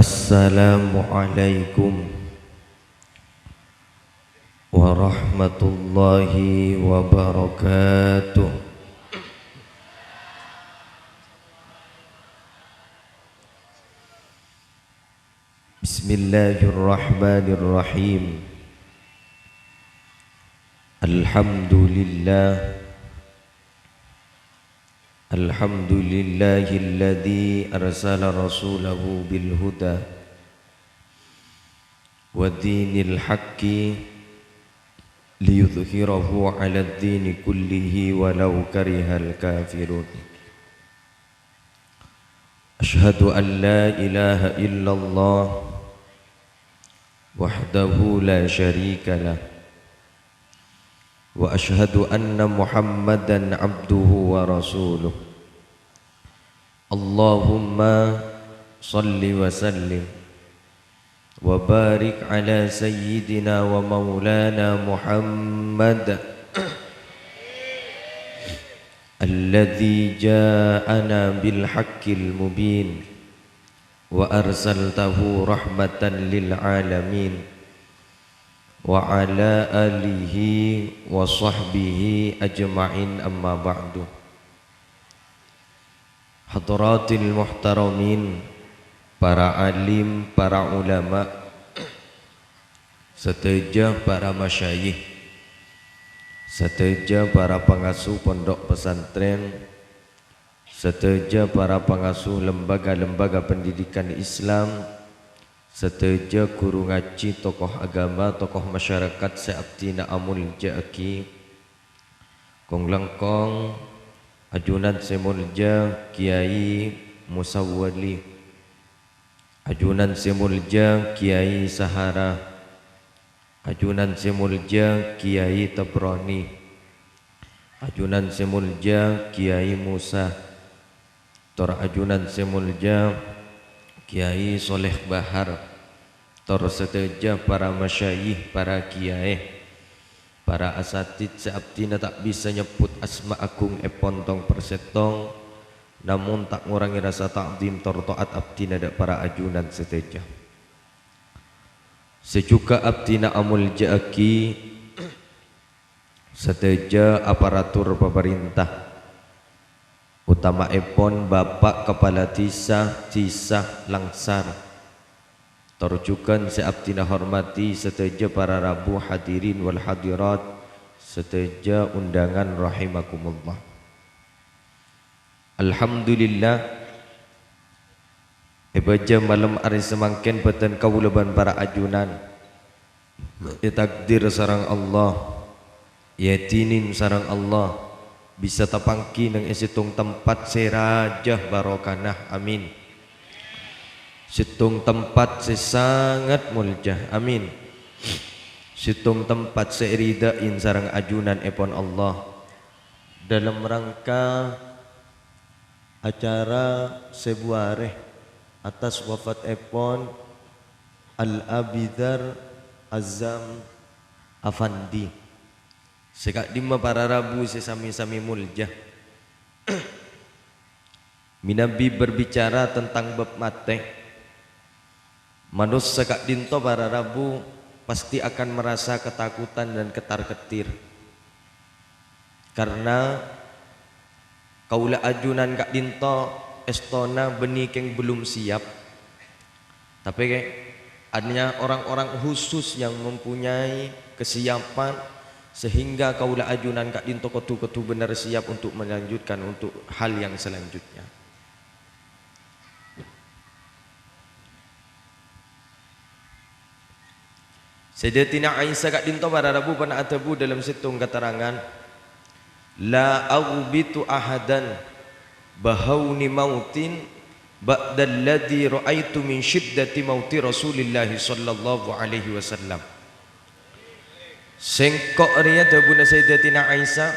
Assalamualaikum warahmatullahi wabarakatuh. Bismillahirrahmanirrahim. Alhamdulillahilladzi arsala rasulahu bil huda wa dinil haqqi liyudhhirahu 'alad dini kullihi walau karihal kafirun. Asyhadu an la ilaha illallah wahdahu la syarika lah wa asyhadu anna Muhammadan abduhu wa rasuluh. Allahumma salli wa sallim wa barik ala sayyidina wa maulana Muhammad alladzi ja'ana bil haqqil mubin wa arsaltahu rahmatan lil alamin wa ala alihi wa sahbihi ajma'in, amma ba'du. Hadratil muhtaramin, para alim, para ulama, seteja para masyayikh, seteja para pengasuh pondok pesantren, seteja para pengasuh lembaga-lembaga pendidikan Islam, seteja guru ngaji, tokoh agama, tokoh masyarakat seabdina amul ja'aki, kong lengkong ajunan semulja Kiai Musawwali, ajunan semulja Kiai Sahara, ajunan semulja Kiai Tabrani, ajunan semulja Kiai Musa, tor ajunan semulja Kiai Soleh Bahar, tor seteja para masyayikh, para kiai, para asatid seabdina tak bisa nyebut asma agung epontong persetong, namun tak ngurangi rasa ta'zim tor taat abdina dak para ajunan seteja. Sejuga abdina amul ja'aki, seteja aparatur pemerintah, utama epon Bapak Kepala Desa Langsar, terjukan seabdina hormati seteja para rabu hadirin wal hadirat, seteja undangan rahimakumullah. Alhamdulillah, ebaja malam hari semangken beten kawulaban para ajunan, takdir sarang Allah, yatinin sarang Allah, bisa tapangki nang isitung tempat serajah barokanah, amin. Situng tempat sesangat muljah, amin. Situng tempat seiridain sarang ajunan epon Allah, dalam rangka acara sebuareh atas wafat epon Al-Abidar Azam Afandi. Sekak dima para rabu sesami-sami muljah. Minabi berbicara tentang bab mate. Manus sekak dinto para rabu pasti akan merasa ketakutan dan ketar-ketir, karena kaula ajunan kak dinto estona benih keng belum siap. Tapi adanya orang-orang khusus yang mempunyai kesiapan sehingga kaulah ajunan kak dinto ketu benar siap untuk melanjutkan untuk hal yang selanjutnya. Sayyidatina Aisyah kak dinto para rabu pana atabu dalam situng keterangan, la aghbitu ahadan bahawni mautin ba'dalladzi ra'aitu min syiddati mauti Rasulillah sallallahu alaihi wasallam. Sengkok ria dabuna Sayyidatina Aisyah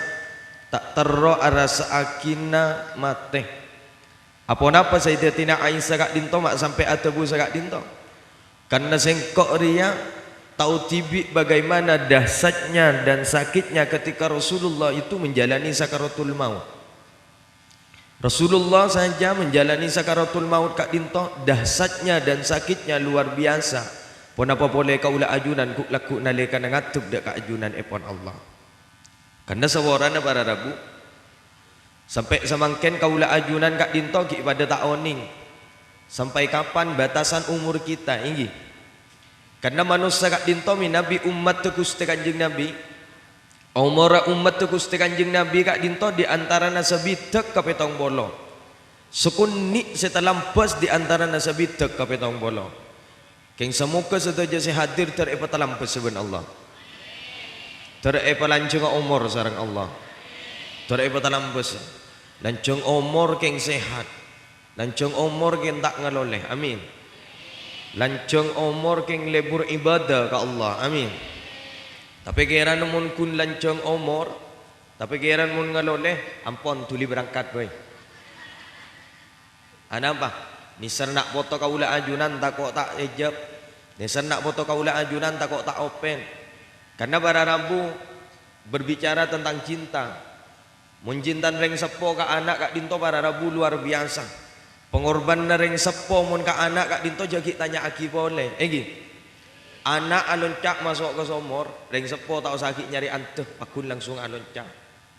tak terro arasa akina mate. Apa napa Sayyidatina Aisyah kak dinto mak sampai atabu sakak dinto? Karena sengkok ria tahu tibi bagaimana dahsyatnya dan sakitnya ketika Rasulullah itu menjalani sakaratul maut. Rasulullah saja menjalani sakaratul maut kak dinto, dahsyatnya dan sakitnya luar biasa. Pun apa boleh kaulah ajunan kuk laku nalekan ngatup dak kak ajunan epon Allah. Karena sawarana para rabu sampai samangken kaulah ajunan kak dinto ki pada tak oning. Sampai kapan batasan umur kita ini? Karena manusia kak dinto nabi umat tu Gusti Kanjeng Nabi. Umur umat tu Gusti Kanjeng Nabi kak dinto di antara nasabitek ka petong bolo. Sekuni setalampas di antara nasabitek ka petong bolo. Keng semoga sedaja si hadir terepa talampas seben Allah. Terepa lancung umur sareng Allah. Terepa talampas. Lancung umur keng sehat. Lancung umur keng tak ngaloleh. Amin. Lancung umur keng lebur ibadah ka Allah. Amin. Tapi kira namun kun lancong umur, tapi kira namun ngaloleh, ampon tuli berangkat boy. Ana apa? Nisar nak foto kaula ajunan tak kok tak ejab. Nisar nak foto kaula ajunan tak kok tak open. Karena para rabu berbicara tentang cinta. Munjintan reng sepo ka anak kak dinto para rabu luar biasa. Pengorban reng sepo mun ka anak kak dinto jagi tanya aki boleh. Gini. Anak aloncak masuk ke somor, reng sepo tak sakit nyari anteh, pakun langsung aloncak.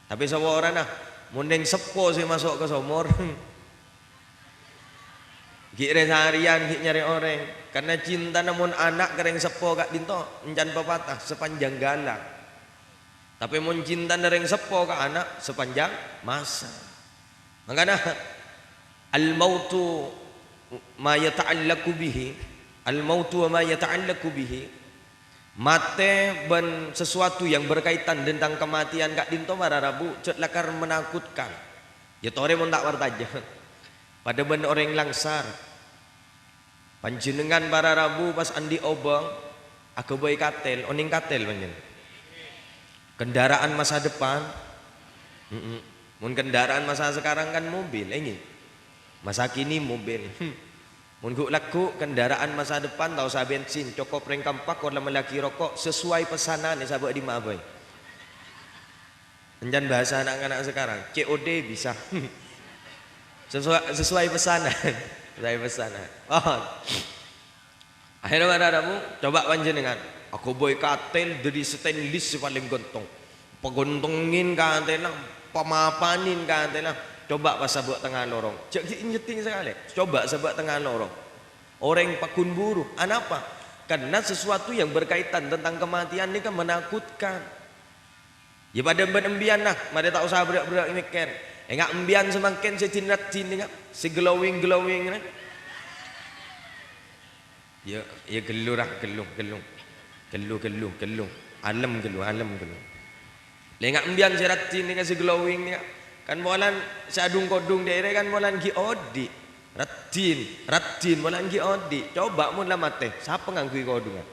Tapi sebuah orang nah, mundeng sepo sih masuk ke somor, kira seharian kira nyari orang. Karena cinta namun anak kereng sepo kak dinto, encan pepatah sepanjang galang. Tapi mun cinta reng sepo kak anak sepanjang masa. Makanya al mautu ma yata'allaqu bihi. Al-mautu wa ma yata'allaqu bihi. Mate ben sesuatu yang berkaitan tentang kematian kak dinto para rabu cet lakar menakutkan. Ya tore mun tak wartaja. Pada ben orang langsar. Panjenengan para rabu pas andi obong aku boy katel, oning katel panjen. Kendaraan masa depan. Mun kendaraan masa sekarang kan mobil ini. Masa kini mobil. Munggu laku kendaraan masa depan tahu sah bensin cokop reng kampak kalau melaki rokok sesuai pesanan ya sahabat di maboy. Enjan bahasa anak-anak sekarang COD bisa sesuai pesanan sesuai pesanan. Oh. Akhirnya mana kamu coba panjenengan aku boy katel dari stainless paling gentong pegontongin katel pemapanin katel coba pas sabuk tengah lorong. Cek nyeting sekali. Coba sabuk tengah lorong. Orang pakun buru. Kenapa? Karena sesuatu yang berkaitan tentang kematian ini kan menakutkan. Ya pada embian nah, mada tak usah berak-berak mikir. Enggak embian semakin setinat-tin enggak, si glowing kan. Ya gelurah gelung. Alam gelung. Enggak embian seratin dengan si glowing enggak. Kan molan sadung kodung daerah kan molan gi odi ratin molan gi odi coba mun lah mate siapa nganggu kodungan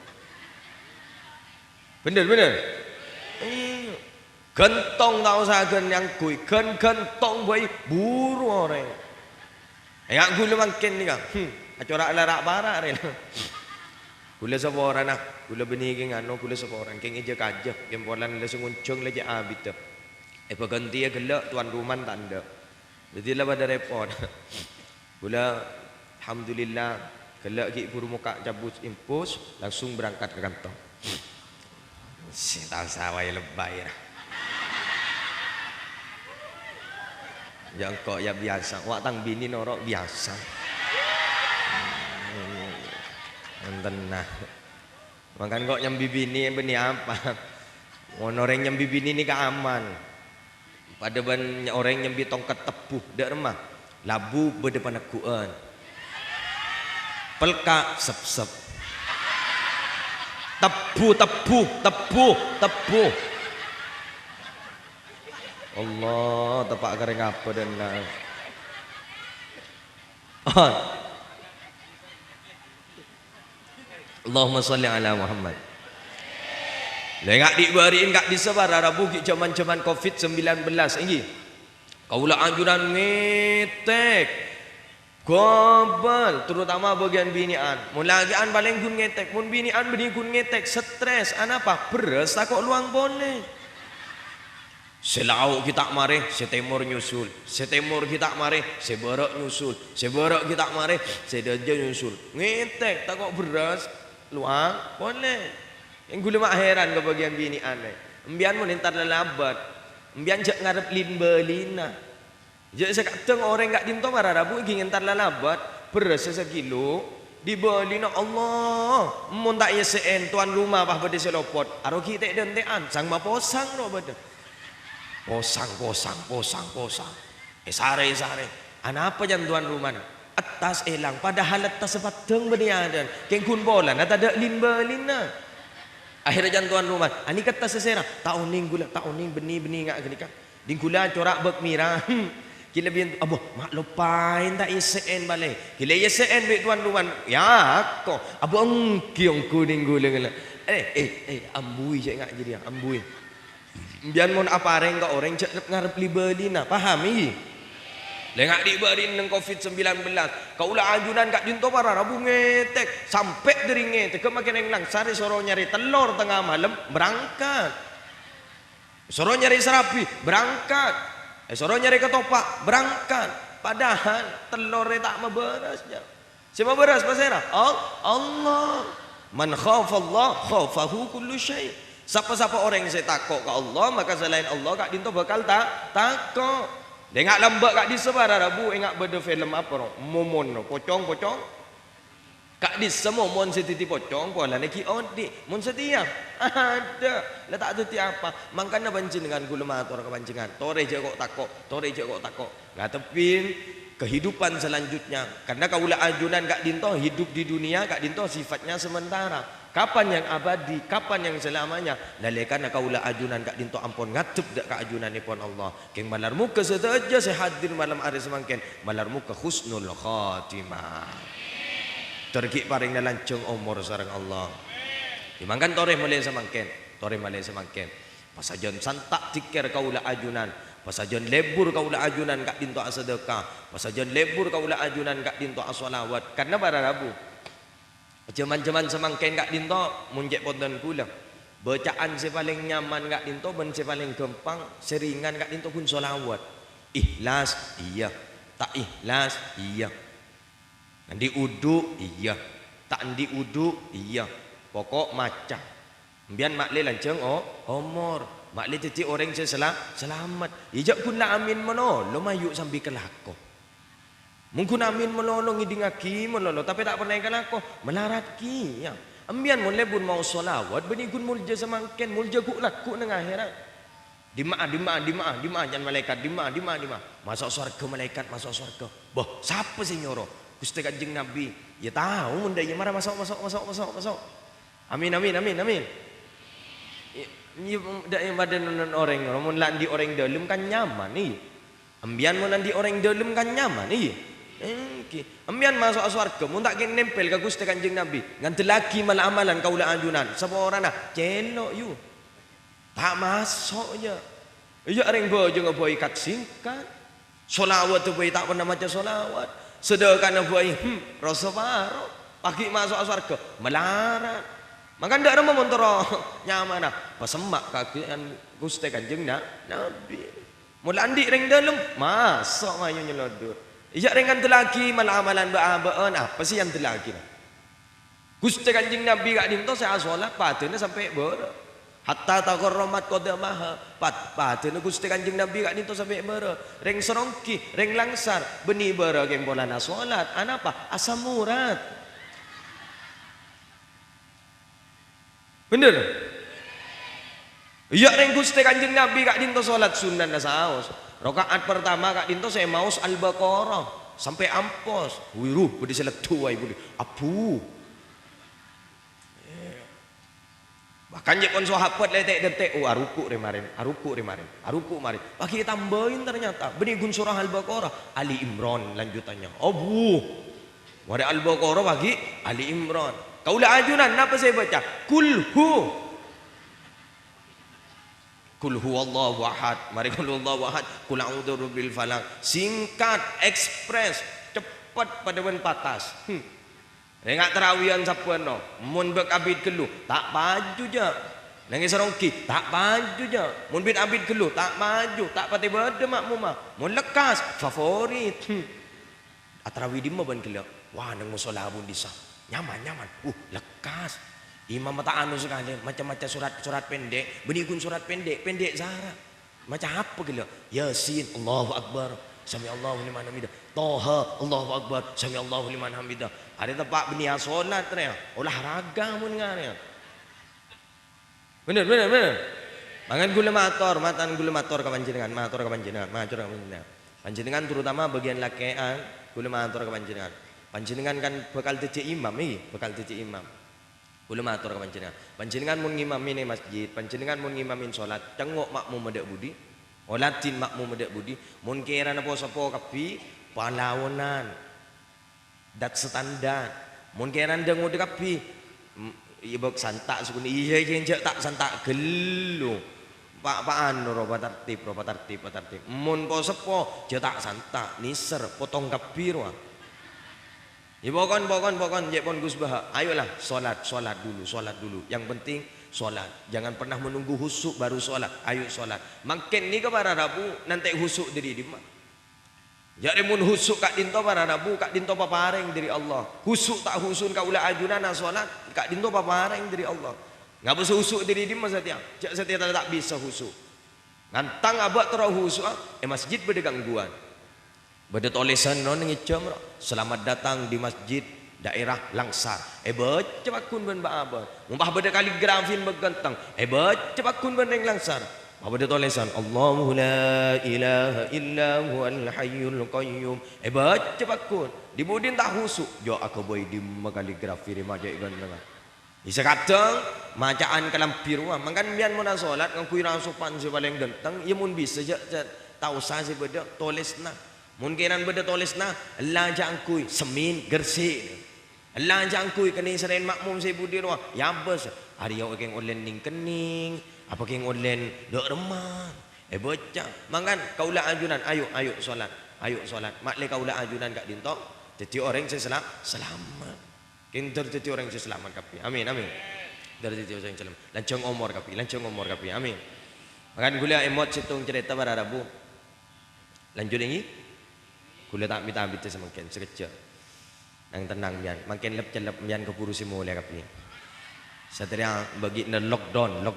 bener gentong tak usah gen yang kui gentong boy buru orang yang gula makin ni kan acara larak barak rela gula seorang nah gula beniging ano gula seorang keng eja kajah yang molan la senguncung la ja abit peganti ya gelak tuan rumah tanda. Jadi lah pada repot. Gula alhamdulillah gelak ki buru muka cabut impus langsung berangkat ke kantor. Si tahu sawai lebay lah. Jangan kok ya biasa. Wak tang bini norok biasa. Tenah. Makan kok nyambi bini beni apa? Orang nyambi bini ni keaman. Pada banyak orang yang tongkat tepuh dak remah labu berdepan akuan pelka sep tepuh Allah tepak kering apa dan Allahumma salli ala Muhammad. Lengak dibariin kak disebar Arabu ki zaman-zaman Covid-19 ini. Kaulah anjuran ngetek. Gobal terutama bagian binian. Mun lagian paling gun ngetek, mun binian beni gun ngetek stres. Anapa? Beres tak kok luang bone. Selauk kita mari, setimur nyusul. Setimur kita mari, sebarat nyusul. Sebarat kita mari, sedaja nyusul. Ngetek tak kok beras luang boleh. Yang gula mak heran ke bagian bini aneh. Embian mun entar lalabat. Embian jak ngarep lin belina. Jak sekateng orang gak dinto marah rabu ingin entar lalabat beras sekilo dibelina Allah. Mun tak yesen tuan rumah bah bade selopot. Aro kita dentean sang ma posang ro bade. Posang. Sare. Apa jan tuan rumah? Atas elang. Padahal atas sepateng beniadan. Keng kun bola. Nata ada lin belina. Akhirnya jan tuan rumah. Ani kata sesera. Tahun ning beni ngak gini kan. Dingkula corak bek mira. Kila bian abo mak lupain tak isen balik. Kila isen bek tuan rumah. Ya kok. Abo angkiong kuning gula. Ambui je ngak jadi ambui. Bian mon apa reng ka orang cek ngarep libelina pahami lengak diberin nang covid-19 kaulah ajunan kak dinto para rabu ngetek sampai dari ngetek ke makin englang sari soro nyari telur tengah malam berangkat soro nyari serapi berangkat soro nyari ketoprak berangkat padahal telurnya tak meberasnya siapa beras pasera Allah man khafa Allah khafahu kullu syai. Siapa-siapa orang yang saya takut ke Allah maka selain Allah kak dinto bakal takut. Dengar lambat kak di sebar rabu ingat beda film apa no? Momon no pocong. Kak di semua mon setiti pocong pola neki odi mon setia ada. Lah tak ada tiapa. Makanya banci dengan gula mator kebancingan. Tore je kok takut. Enggak tepin kehidupan selanjutnya. Karena kaulah ajunan kak dinto hidup di dunia kak dinto sifatnya sementara. Kapan yang abadi, kapan yang selamanya. Lalekan kaulah ajunan kak dinto ampun ngatup dak kak ajunan ipon Allah. Keng malar muka sedaja saya hadir malam hari semangken. Malar muka husnul khatimah. Tergi paring lancung umur sareng Allah. Dimangkan tore mulai semangken. Pasajon santak tikir kaulah ajunan. Pasajon lebur kaulah ajunan kak dinto asedekah. Pasajon lebur kaulah ajunan kak dinto asolawat. Karena para rabu. Jaman-jaman semangken kak dinto munjek ponten kula. Bacaan si paling nyaman kak dinto ben si paling gampang seringan kak dinto pun solawat. Ikhlas iya, tak ikhlas iya. Andi udu iya, tak andi udu iya. Pokok macam. Mbian mak le lanceng omor. Mak le titik orang selamat. Ijak pun nak amin mono, lo mayu sambil kelako. Mungkin amin menolong idingaki menolong tapi tak pernah ikan aku melarat ki ya. Ambian mun lebun mau solawat benigun mulja semangken mulja ku laku nang akhirat. Dima jangan malaikat dima. Masuk surga malaikat masuk surga. Boh, siapa sih nyoro? Gusti Kanjeng Nabi. Ya tahu mun dia marah masuk. Amin. Dak yang badan orang mun landi orang dalam kan nyaman ni. Ambian mun landi orang dalam kan nyaman ni. Ambian masuk surga mun tak nempel ke Gusti Kanjeng Nabi nganti lagi malah amalan kaulah ajunan sapa orang nah celok you tak masuk je ya ring bojo ngeboy kat singkat solawat tu boy tak pernah macam solawat sedekah boy rasa baru pagi masuk surga melarat maka ndak ada montoro nyaman nah pesemak kagian Gusti Kanjeng Nabi mula andi ring dalem masuk mayu nyelodur. Ijak dengan telaki malah amalan ba'abaan apa sih yang telaki? Gusti Kanjeng Nabi kak dinto saya solat patene sampai ber. Hatta takarramat qadamaha patene Gusti Kanjeng Nabi kak dinto sampai ber. Reng serongki, reng langsar, beni ber geng bolana solat. Anapa? Asam urat. Bener? Ijak reng Gusti Kanjeng Nabi kak dinto solat sunan nasaos. Rakaat pertama kak dinto saya maus Al-Baqarah sampai ampos. Wiruh budi seletu ai budi. Apu. Bahkan je kon sahabat letek-detek aruku remarin. Pagi tambahin ternyata beni gun surah Al-Baqarah Ali Imran lanjutannya. Abu. Wada Al-Baqarah bagi Ali Imran. Kaulah ajunan apa saya baca? Kul huwallahu ahad. Mari kul huwallahu ahad. Kul a'udzu birabbil falaq. Singkat, ekspres, cepat pada ben patas. Enggak terawihan sapuan no. Mun bek abid kelu, tak baju je. Nangis serongki tak maju je. Mun bin abid keluh tak maju, tak pati berde makmumah. Mun lekas favorit. Atarawi di ban keluh. Wah nang musola bun disah. Nyaman. Lekas. Imam mata anu sekali macam-macam surat pendek, benikun surat pendek Zahra. Macam apa keluh? Yasin, Allahu Akbar. Sami Allahu liman hamidah. Toha, Allahu Akbar. Sami Allahu liman hamidah. Ada tempat benia solat ni. Olahraga mun ngane. Bener. Mangan gula mator, matan gula mator ka panjenengan, matur ka panjenengan. Panjenengan terutama bagian lakean gula matur ka panjenengan. Panjenengan kan bakal tece imam iki, Gula matur ka panjenengan. Panjenengan mun ngimami masjid, panjenengan mun ngimamin salat, cengok makmum medek budi, olatin makmum medek budi, mun kira napa sapa kapi palawonan. Dat standar. Mun kira ndeng udah kapi ibak santak sukun iya jenjak tak santak gelu pak anu roba tertib mun po sepo je tak santak niser potong kapir wah ya pokon je pon Gus Bah ayolah sholat dulu yang penting sholat jangan pernah menunggu husuk baru sholat ayo sholat makin ni ke para rabu nanti husuk diri di mana. Jadi mun husuk kak dinto para rabu kak dinto papareng dari Allah. Husuk tak husun kak ulah ajunan salat kak dinto papareng dari Allah. Ngapa bisa husuk diri di masa tiang? Cak setia tak bisa husuk. Ngantang abak terau husuk masjid beda gangguan. Beda tulisan non ngicam selamat datang di masjid daerah Langsar. Baca bakun ben ba abah. Mumpah beda kaligrafin begantang. Baca bakun ben yang Langsar. Apa dia tulisan Allahu la ilaha illa huwal hayyul qayyum. Baca bakun. Di budin tak husuk. Jo aku boy di kaligrafi di majai gandang. Isa kadang macaan kalam pirwa. Mangkan bian mun salat ngakui rasupan si paling ganteng. Ya mun bisa je tahu sa si beda tulisna. Mun kiran beda tulisna Allah jangkui semin gersi. Allah jangkui kening seren makmum si budi ruah. Ya bes. Hari yang keng olen ning kening. Apa keng online dok remang baca mangan kaulah ajunan ayo solat mak le kaulah ajunan kak dinto jadi orang selamat kinter jadi orang selamat kapi amin dari jadi orang selamat lancung umur kapi amin makan gula emot situng cerita para rabu lanjut ini gula tak minta ambil semakin sekejap nang tenang bian makin lep bian keburu si mulai kapi Satria bagi lockdown.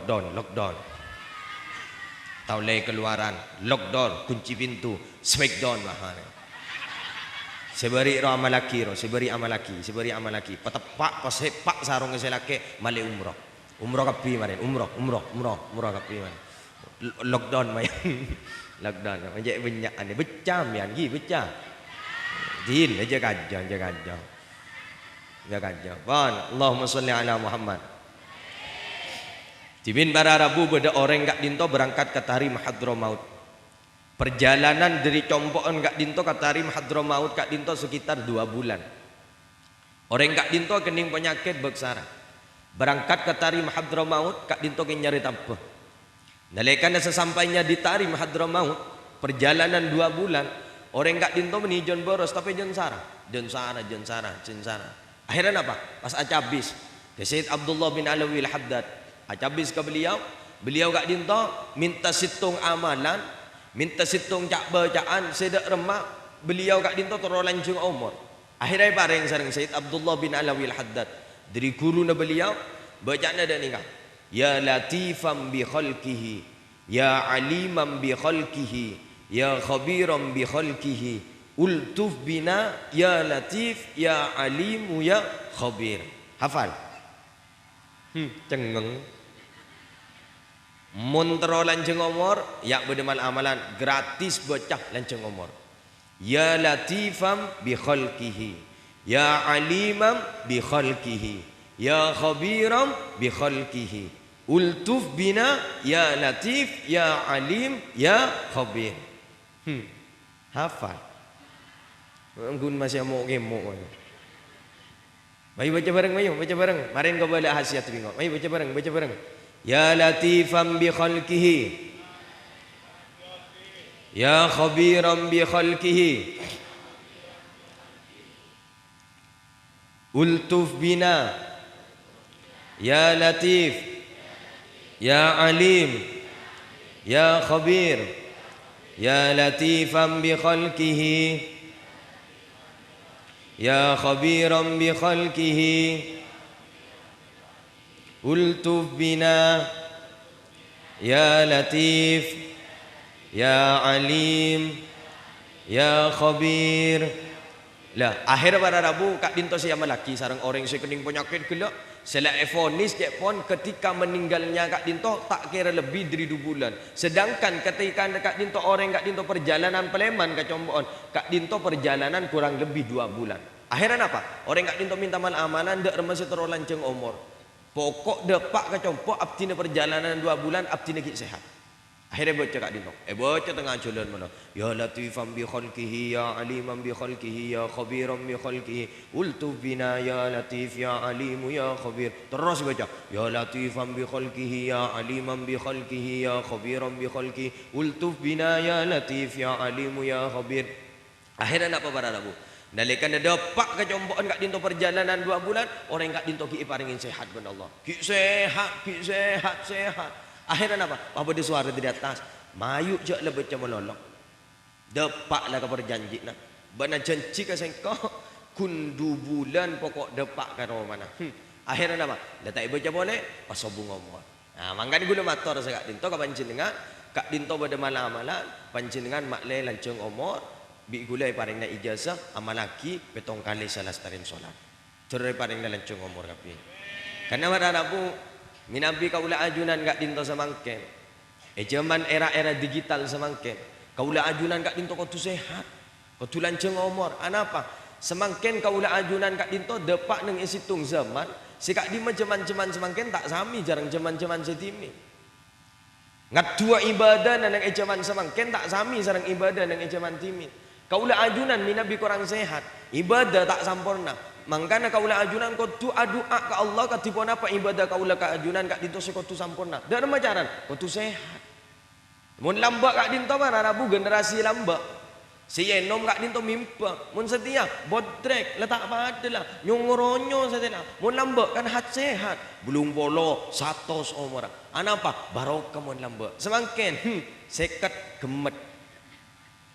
Taulai keluaran, lockdown, kunci pintu, smackdown bahane. Seberi amalaki. Patepak pasepak sarung selake male umroh. Umroh kapi marin, umroh kapi marin. Lockdown main. Lockdown. Menjadi banyak ane becam yan, becam. Din aja gajah. Bon, Allahumma sholli ala Muhammad. Timin para rabu beda orang gak dinto berangkat ke Tarim Hadramaut. Perjalanan dari Compoon gak dinto ke Tarim Hadramaut gak dinto sekitar 2 bulan. Orang gak dinto kening penyakit beksara. Berangkat ke Tarim Hadramaut gak dinto nyari tanpa. Nalekan sesampainya di Tarim Hadramaut perjalanan 2 bulan orang gak dinto menijon boros tapi jon sara. Akhirnya apa? Pas acabis ke Sayyid Abdullah bin Alawi al-Haddad. Acabis ke beliau gak dinto minta situng amalan, minta situng cak bacaan sedak remak, beliau gak dinto terlancung umur. Akhirnya pareng sareng Sayyid Abdullah bin Alawi al-Haddad dari guru na beliau bacaan ada nikah. Ya latifam bi khalqihi, ya alimam bi khalqihi, ya khabiram bi khalqihi, ultuf bina ya latif ya alimu ya khabir. Hafal. Cengeng. Montro lanceng umur ya bedemal amalan gratis bocah lanceng umur. Ya latifam bi khalqihi, ya alimam bi khalqihi, ya khabiram bi khalqihi, ultuf bina ya latif ya alim ya khabir. Hafal. Nggun masih mau gemuk. Mari baca bareng. Marin kau balik hasiat bingung. Mari baca bareng. Ya latifam bi khalqihi, ya khabiram bi khalqihi, ultuf bina ya latif Ya alim, ya khabir, ya latifan bi khalqihi, ya khabiran bi khalqihi, ultuf bina, ya latif, ya alim, ya khabir. Lah akhir pada Rabu kak dinto saya malaki sarang orang saya kening penyakit gelak sela efonis je pun ketika meninggalnya kak dinto tak kira lebih dari 2 bulan. Sedangkan ketika kak dinto orang kak dinto perjalanan Peleman ke Combon kak dinto perjalanan kurang lebih 2 bulan. Akhirnya apa? Orang kak dinto minta mal amanan dek remasi terolanceng umur. Pokok depak ke Combon abdine perjalanan 2 bulan abdine ki sehat. Akhirnya baca kak dinto. Baca tengah jalan mana. Ya latifan bi khalqihi, ya aliman bi khalqihi, ya khabiran bi khalqihi, ultuf bina ya latif ya alimu ya khabir. Terus baca. Ya latifan bi khalqihi, ya aliman bi khalqihi, ya khabiran bi khalqihi, ultuf bina ya latif ya alimu ya khabir. Akhirnya nak pada Rabu. Nalikan ada pak kecombokan kak dinto perjalanan 2 bulan, orang kak dinto ki paringin sehat ben Allah. Ki sehat, ki sehat, sehat. Akhirnya apa? Apa di suara di atas. Mayu je lah baca melolok. Depak lah ke berjanji nak. Bana janji ke sengkau. Kundu bulan pokok depak ke rumah mana. Akhirnya apa? Dah tak baca boleh. Pasal bunga mua. Nah, mangkan gula motor saya kak dinto ke pancin dengan. Kak dinto pada malam-malam. Pancin dengan mak le lancung umur. Bi gulai paring na ijazah. Amalaki petong kali salah starin solat. Cerai paring na lancung umur kapi. Karena pada Rabu. Minabi kaula ajunan kak dinto samangken. Zaman era-era digital samangken. Kaula ajunan kak dinto kau tu sehat. Kau tu lanceng umur. Anapa? Semangken kaula ajunan kak dinto depak neng isitung zaman. Si kak di jaman-jaman semangken tak sami jarang jaman-jaman setimi. Ngat dua ibadah nang zaman semangken tak sami jarang ibadah nang zaman timi. Kaula ajunan minabi korang sehat. Ibadah tak sempurna. Mangkana kaula ajunan kau tu doa ke Allah katipun apa ibadah kaula ka ajunan kak dinto se kau tu sampurna. Dan macaran kau tu sehat. Mun lambak kak dinto mana Rabu generasi lambak. Si enom kak dinto mimpa. Mun setia bodrek letak padalah nyongoronyo setia. Mun lambak kan hat sehat. Belum bolo 100 umur. Anapa? Barokah mun lambak. Semangken seket gemet.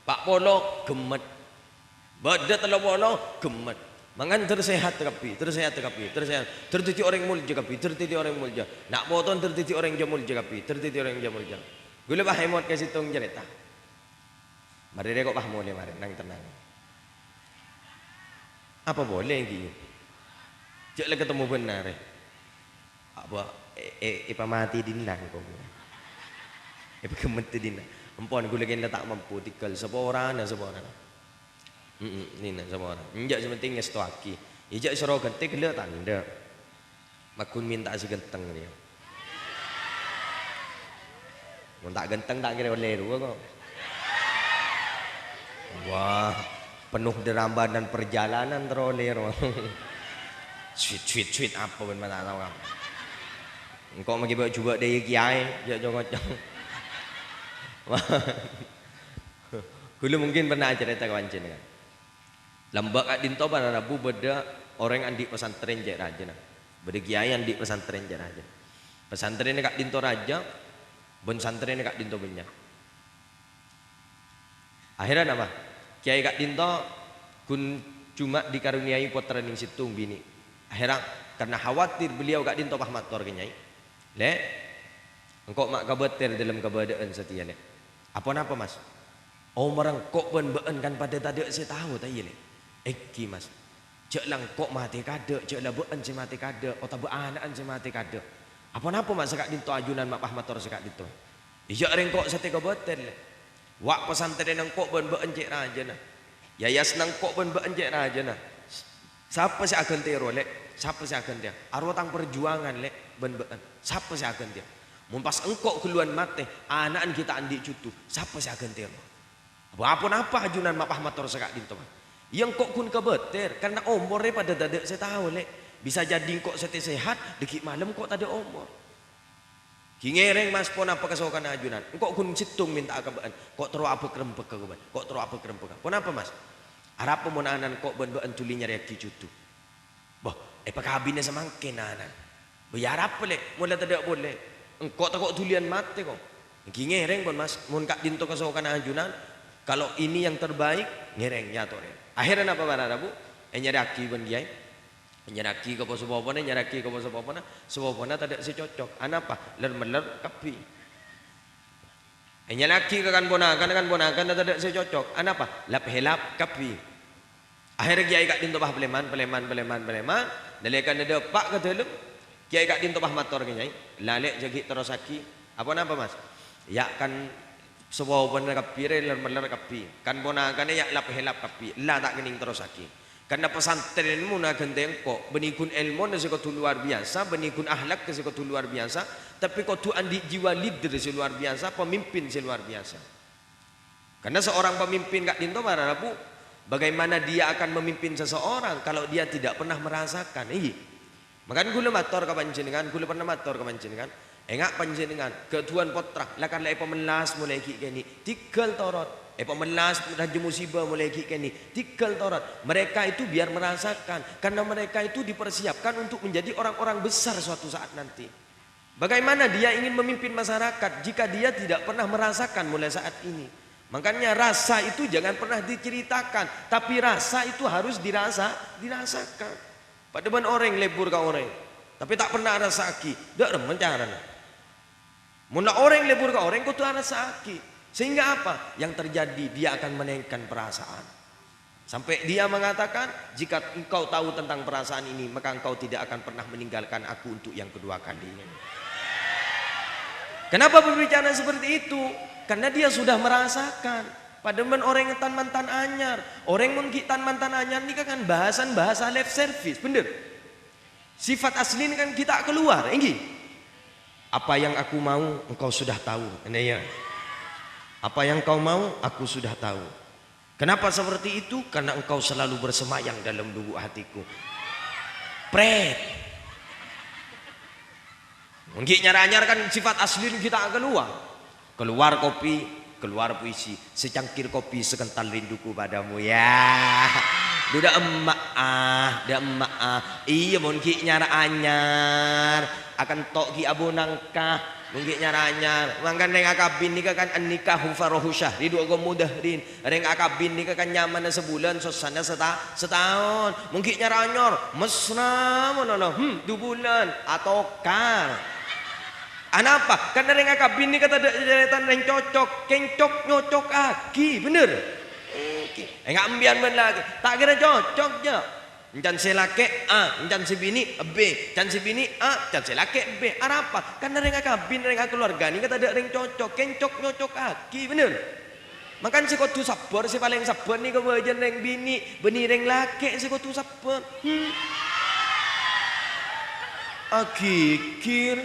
Pak polo gemet. Badat telo polo gemet. Mangan tersehat tekapi, tersehat tekapi, tersehat. Tertiti orang mulja kapi, tertiti orang mulja. Nak potong tertiti orang jamul kapi, tertiti orang jamul ja. Gula bah hemot kasih tong cerita. Mari dia kok bah boleh mari nang tenang. Apa boleh gitu? Cek ketemu benar. Apa mati dinang kok. Kemeti dinang. Empon gula kena tak mampu tikal seorang dan seorang. Ni nak sama orang. Injak sementing ngesto aki. Injak suruh gentik le tanda. Makun minta si genteng dia. Mun tak genteng tak kira oleh dua kok. Wah, penuh deramba dan perjalanan teroleh. Sweet apa pun tak tahu kan. Engkau magi bawa cuba dia kiai, jangan. Wah. Dulu mungkin pernah cerita kawan jenengan. Lambak kak dinto pada Rabu beda orang yang di pesantren je raja nah. Beda kiai yang di pesantren je raja. Pesantren kak dinto raja, ben santren kak dinto banyak. Akhirnya apa? Kiai kak dinto kun cuma dikaruniai putra ning situng bini. Akhirnya karena khawatir beliau kak dinto pahmat tor kenyai. Le, engkau mak kabater dalam keberadaan setia le. Apa napa mas? Oh merengkok ben kan pada tadi saya tahu tayi le. Eki mas, cek lang kok mati kade, cek lah bean si mati kade, atau beanaan si mati kade. Apa napa mas sekak dinto ajunan mak pahmator sekak dinto. Iya rengkok setika betel. Wak pesantren nangkok ben cek raja nah. Yayas nangkok ben cek raja nah. Siapa si akan tero lek? Siapa si akan dia? Arwah tang perjuangan lek ben. Siapa si akan dia? Mumpas engkok keluar mati, anaan kita andi cutu. Siapa si akan tero? Apa napa ajunan mak pahmator sekak dinto. Yang kok kun kebeter karena umurnya pada dadak saya tahu lek bisa jadi kok seti sehat dikit malam kok tak ada umur. Kingereng mas pun apa kesokan ajunan. Kok kun situng minta akabaan. Kok terus apa kerempek kaban. Kok terus apa kerempek. Kenapa mas? Harap pemunanan kok ben tulinya reaksi cutu. Bah, pakabinnya semangkin anan. Biar apa lek? Mula tak boleh. engkau takut tulian mate kok. Ngereng pun mas, mun kak dinto kesokan ajunan. Kalau ini yang terbaik, ngereng nyato reng. Akhirnya apa barada bu? Nyaraki pun kiai. Nyaraki ke pos popona, nyaraki ke pos popona, sepopona tidak secocok. Anapa? Ler-meler kapi. Nyaraki ke kan bonakan tidak secocok. Anapa? Lap-helap kapi. Akhirnya kiai kak dinto bah peleman. Dalekan ada pak ke dalam. Kiai kak dinto bah motor kiai. Lalek jagi terosaki. Apa napa mas? Ya kan sebuah benar kapi, ler-meler kapi. Kan bonakan ya lap-helap kapi. Lah tak kening terosaki. Karena pesantren mu nak genteng kok benikun ilmu nasi kau tu luar biasa, benikun ahlak nasi kau tu luar biasa, tapi kau tu andi jiwa leader si luar biasa, pemimpin si luar biasa. Karena seorang pemimpin kak dinto para bu, bagaimana dia akan memimpin seseorang kalau dia tidak pernah merasakan? Makan gula mator ke panjenengan, gula pernah mator ke panjenengan. Engak panjenengan, ketuan potra, lakan lai pemelas mulai kini, tikel torot. Pemelas raja musibah mulai kini tikal torat. Mereka itu biar merasakan, karena mereka itu dipersiapkan untuk menjadi orang-orang besar suatu saat nanti. Bagaimana dia ingin memimpin masyarakat jika dia tidak pernah merasakan mulai saat ini? Makanya rasa itu jangan pernah diceritakan, tapi rasa itu harus dirasakan. Padahal orang lebur ke orang, tapi tak pernah rasa aki, dak remen carana. Mula orang lebur ke orang, kau tu rasa aki. Sehingga apa? Yang terjadi dia akan menaikkan perasaan. Sampai dia mengatakan, jika engkau tahu tentang perasaan ini, maka engkau tidak akan pernah meninggalkan aku untuk yang kedua kalinya. Kenapa berbicara seperti itu? Karena dia sudah merasakan. Padahal orang yang tan mantan anyar, orang mungkin tan mantan anyar ini kan bahasan bahasa left service, bener? Sifat asli ini kan kita keluar, ini. Apa yang aku mau, engkau sudah tahu. Ini ya. Apa yang kau mau, aku sudah tahu. Kenapa seperti itu? Karena engkau selalu bersemayam dalam lubuk hatiku. Pret. Mungkin nyar-nyar kan sifat asli kita keluar. Keluar kopi, keluar puisi. Secangkir kopi, sekental rinduku padamu. Ya. Duda emak Iya mungkin nyar-anyar. Akan tok ki abu nangkah. Mungkin nyaranya, mangkan reng akabin ni kan nikahu farohu syahri dua mudah din. Reng akabin ni kan nyaman sebulan, sosana setahun. Mungkin nyaranya mesra monono, 2 bulan atau kan. Anapa? Karena reng akabin ni kata jeritan reng cocok, kencok nyocok aki, bener. Enggak ambian ben lagi, tak kira cocok je. Encan selake A, encan si bini B, encan si bini A, encan selake B. Apa? Karena reng kabin, reng keluarga ni kata ada reng cocok, kencok nyocok aki, bener. Makan si kotu sabar, si paling sabar ni kebajian reng bini, beni reng lake si kotu sabar. Akikir.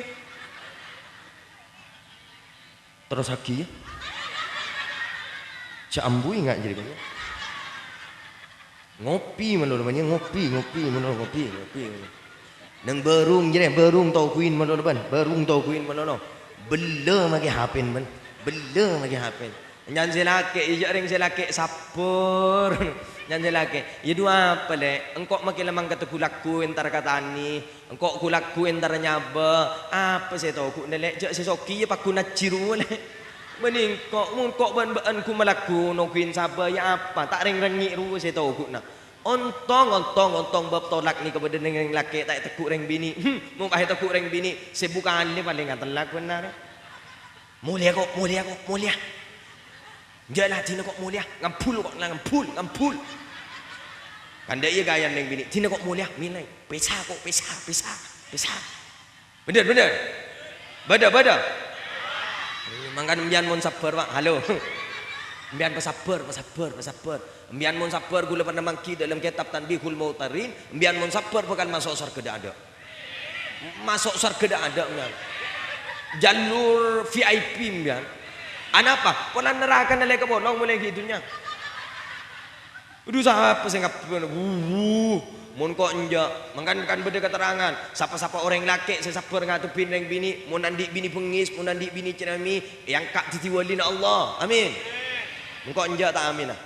Terus aki ya? Ciambui enggak jadi banyak? Ngopi menurutnya ngopi. Nang berung je berung tau kuin menurut berung tau kuin menurut. Bela magi hapen men. Bela magi hapen. Nyan selake ija ring selake saper. Nyan selake. Ya dua apa le? Engkau makin lemang kata kulaku entar katani. Engkau kulaku entar nyaba. Apa saya tahu ku nelek je sesoki ya paku naciru le. Bening kok ban ku melaku no kuin sabar ya apa tak reng-rengi ru saya tahu ku nak ontong bab tolak ni kepada reng laki tak tekuk reng bini mau pahit tekuk reng bini sebukan ni paling ngantelak benar mulia jalah tina kok mulia ngampul kan dia gaya reng bini tina kok mulia milai pesa bener bada Mangkan mbian mun sabar Pak. Halo. Mbian pesabar. Mbian mun sabar gula pernah mangki dalam kitab Tanbihul Mu'tarin, mbian mun sabar bukan masuk surga dak ada. Masuk surga dak ada mbian. Jalur VIP mbian. Anapa? Pernah neraka nalai ke bonong mulai gitunya. Udah siapa sing mun kok enjak mangkan beda keterangan siapa orang laki sesaper ngatupin reng bini mun nandik bini pengis mun nandik bini cerami yang kak titi walina Allah amin engkau enjak tak amin lah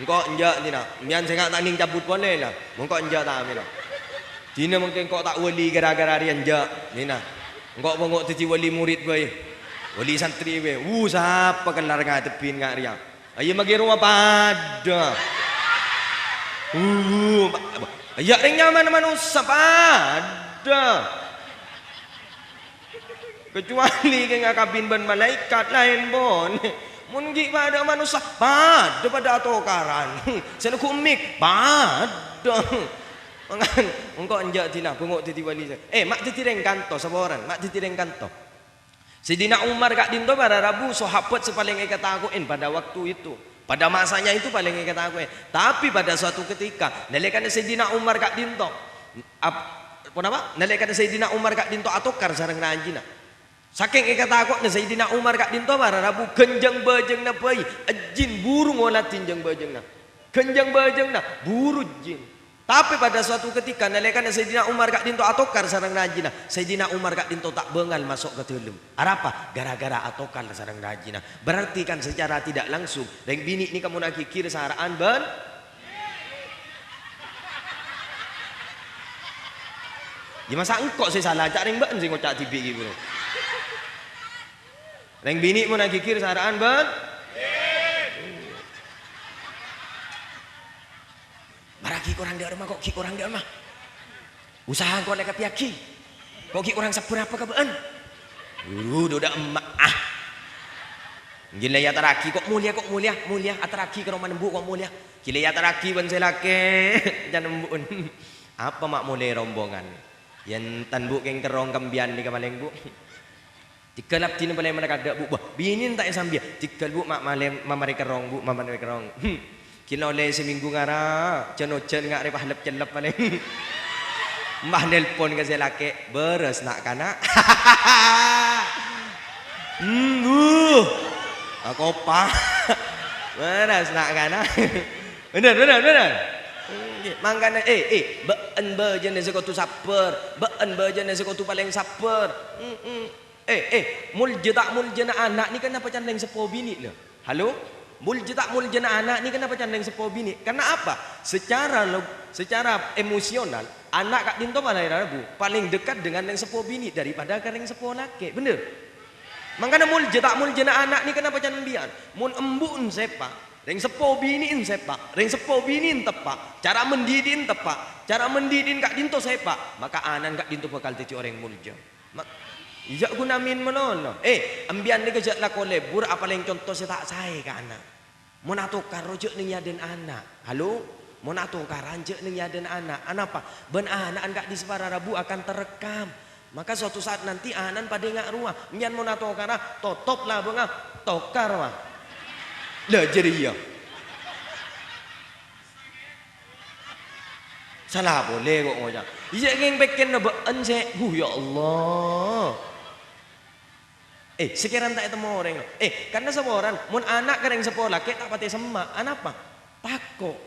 engkau enjak tina mian saya tak ning cabut boleh lah engkau enjak tak amin lah tina mungkin kau tak wali gara-gara dia enjak nina Engkau titi wali murid gue. Wali santri gue. Siapa kelar ngatepin ngak ria. Ayo magi rumah pada. Ya ring nyaman manusia pada. Kecuali kaya kabin ban malaikat lain bon. Mun gi pada manusia pada atokaran. Sana kumik pada. Mangan engkau anjak tina bengok titi wali. Mak titi reng kanto saboran, mak titi reng kanto. Sayyidina Umar kak dinto pada Rabu sahabat sepaling kata akuin pada waktu itu. Pada masanya itu paling kata akuin. Tapi pada suatu ketika nalekan Sayyidina Umar kak dinto apa? Nalekan Sayyidina Umar kak dinto atokar sareng ranjina. Saking kata aku Sayyidina Umar kak dinto pada Rabu kenjang bajeng na pai jin buru ngolatin jeng bajeng na. Kenjang bajeng na buru jin. Tapi pada suatu ketika nalekan Sayyidina Umar kak dinto atokar sareng rajina, Sayyidina Umar kak dinto tak bengal masuk ke dalam. Apa? Gara-gara atokar sareng rajina. Berarti kan secara tidak langsung reng bini ni kamu nak kikir saraan ben. Ya masa engkau saya salah cak reng ben sing ngocak tibi iki bro. Reng bini mu nak kikir saraan ben. Baraki korang di rumah kok ki korang di rumah. Usaha kau nak piaki. Kok ki korang seberapa kabaan? Udah emak ah. Gila ya taraki kok mulia ataraki ke rumah nembu kok mulia. Gila ya taraki ban selake jangan nembun. Apa mak mulai rombongan? Yang tanbu keng kerong kambian ni kamaleng bu. Tikalap tin balai mereka ada bu. Binin tak sambil. Tikal bu mak malem mamari kerong bu mamari kerong. Kilo le seminggu ngara, cenojen ngak repah lep celep paling. Mbah nelpon ke selake, beres nak kana. Aku apa? Beres nak kana. Bener. Mangkana been bejen sekotu saper, been bejen sekotu paling saper. Muljena anak ni kenapa candeng sepo bini lo? Halo? Muljena anak ni kenapa candeng sepo bini? Karena apa? Secara emosional anak kak dinto pada Rabu paling dekat dengan yang sepo bini daripada yang sepo laki. Bener? Makanya muljena anak ni kenapa candeng bian? Mun embun sepak, yang sepo bini sepak, yang sepo bini tepak, cara mendidin tepak, cara mendidin kak dinto sepak, maka anak kak dinto bakal jadi orang mulja. Iya guna min menono. Ambian ni kejat lah kolebur apa yang contoh saya tak saya ke anak. Monato karojek ni yaden anak. Halo? Monato karanjek ni yaden anak. Apa? Ben anak angkat di separa Rabu akan terekam. Maka suatu saat nanti anak pada ngak ruah. Mian monato kara totop lah benga tokar mah. Lah jadi iya. Salah boleh kok ngojak. Iya ngeng beken na been se. Ya Allah. Sekarang tak ketemu orang. Karena seorang, mun anak kereng sekolah, kita tak pati semak. Anak apa? Takut.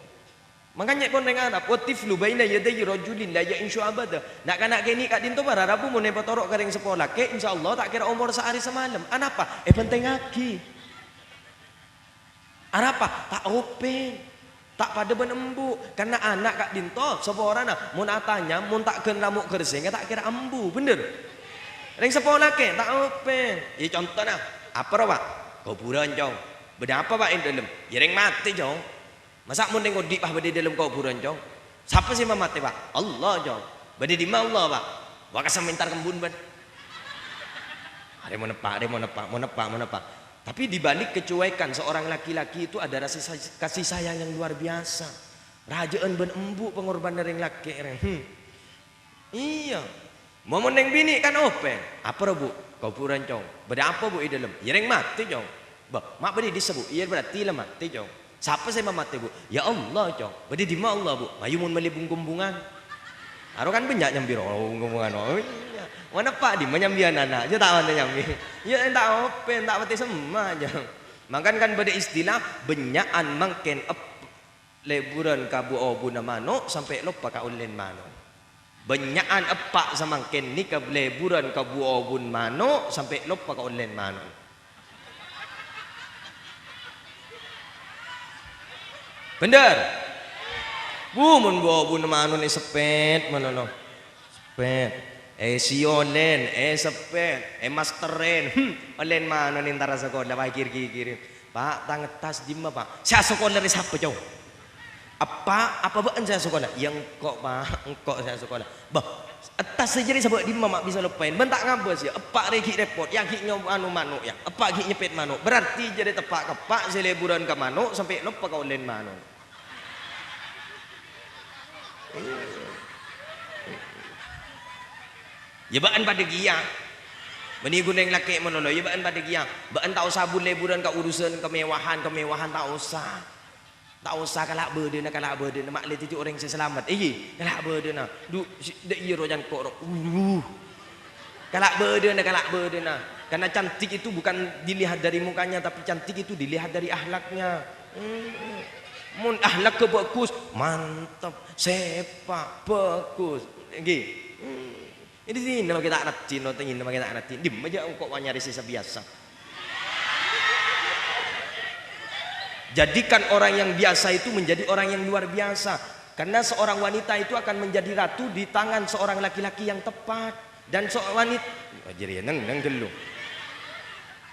Makanya pun dengan anak, watiflu baina yadayi rajulin la ya'in syu'abada. Nak kanak kini kak dinto para Rabu mun nepatorok kereng sekolah, ke insyaallah tak kira umur sehari semalam. Anak apa? Penting lagi. Anak apa? Tak open. Tak pada benembu. Karena anak kak dinto, seorang mun atanya, mun tak kena lamuk kersing, tak kira embu. Bener? Ring sekolah ke tak open. Contoh nah, apa pak? Kuburan jong. Beda apa pak yang dalam? Ya ring mati jong. Masa mun tengok di pah beda dalam kuburan jong. Siapa sih mati pak? Allah jong. Beda di mana Allah pak? Waka sementar kembun ban. Ada mau nepak. Tapi dibalik kecuekan seorang laki-laki itu ada rasa kasih sayang yang luar biasa. Rajaan ben embu pengorbanan ring laki ring. Iya. Momen yang bini kan open. Apa bu? Kuburan jong. Beda apa bu di dalam? Ya ring mati jong. Mak beri disebut. Iya berarti lah mati jong. Siapa saya mati bu? Ya Allah jong. Beri di mana Allah bu? Mayu mun melibung kumbungan. Aro kan banyak nyambir kumbungan. Oh iya. Mana pak di menyambian anak. Dia tak mana nyambi. Ya tak open, tak mati semua jong. Makan kan pada istilah benyaan mangken leburan kabu obu namano sampai lupa kaulen mano. Benyaan epak samangken ni ke leburan ke buobun mano sampai lupa ke online mano. Bener? Mun buobun mano ni sepet mano no. Sepet. siolen, sepet, masteren. Olen mana nih antara sekolah pak kiri. Pak tangan tas di mana pak? Saya sekolah dari siapa jauh? Apa bukan saya sekolah? Yang kok pak, engkau saya sekolah. Bah, atas saja ni sebab di mana bisa lupain. Bentak ngabas ya. Apa reki repot? Yang kiknya anu manuk ya. Apa kik nyepet manuk? Berarti jadi tepak kepak seleburan ke manuk sampai lupa kau len manuk. Ya baan pada gia. Meni guneng laki menolo. Ya baan pada gia. Baan tak usah bulan-bulan ke urusan kemewahan tak usah. Tak usah kalak berdena mak le titik orang selamat. Kalak berdena. Du de iya rojan kok. Kalak berdena. Karena cantik itu bukan dilihat dari mukanya tapi cantik itu dilihat dari akhlaknya. Mun akhlak ke bagus, mantap, sepak bagus. Nggih. Ini sih nama kita anak Cina, nama kita anak Cina. Dim aja kok nyari sisa biasa. Jadikan orang yang biasa itu menjadi orang yang luar biasa. Karena seorang wanita itu akan menjadi ratu di tangan seorang laki-laki yang tepat. Dan seorang wanita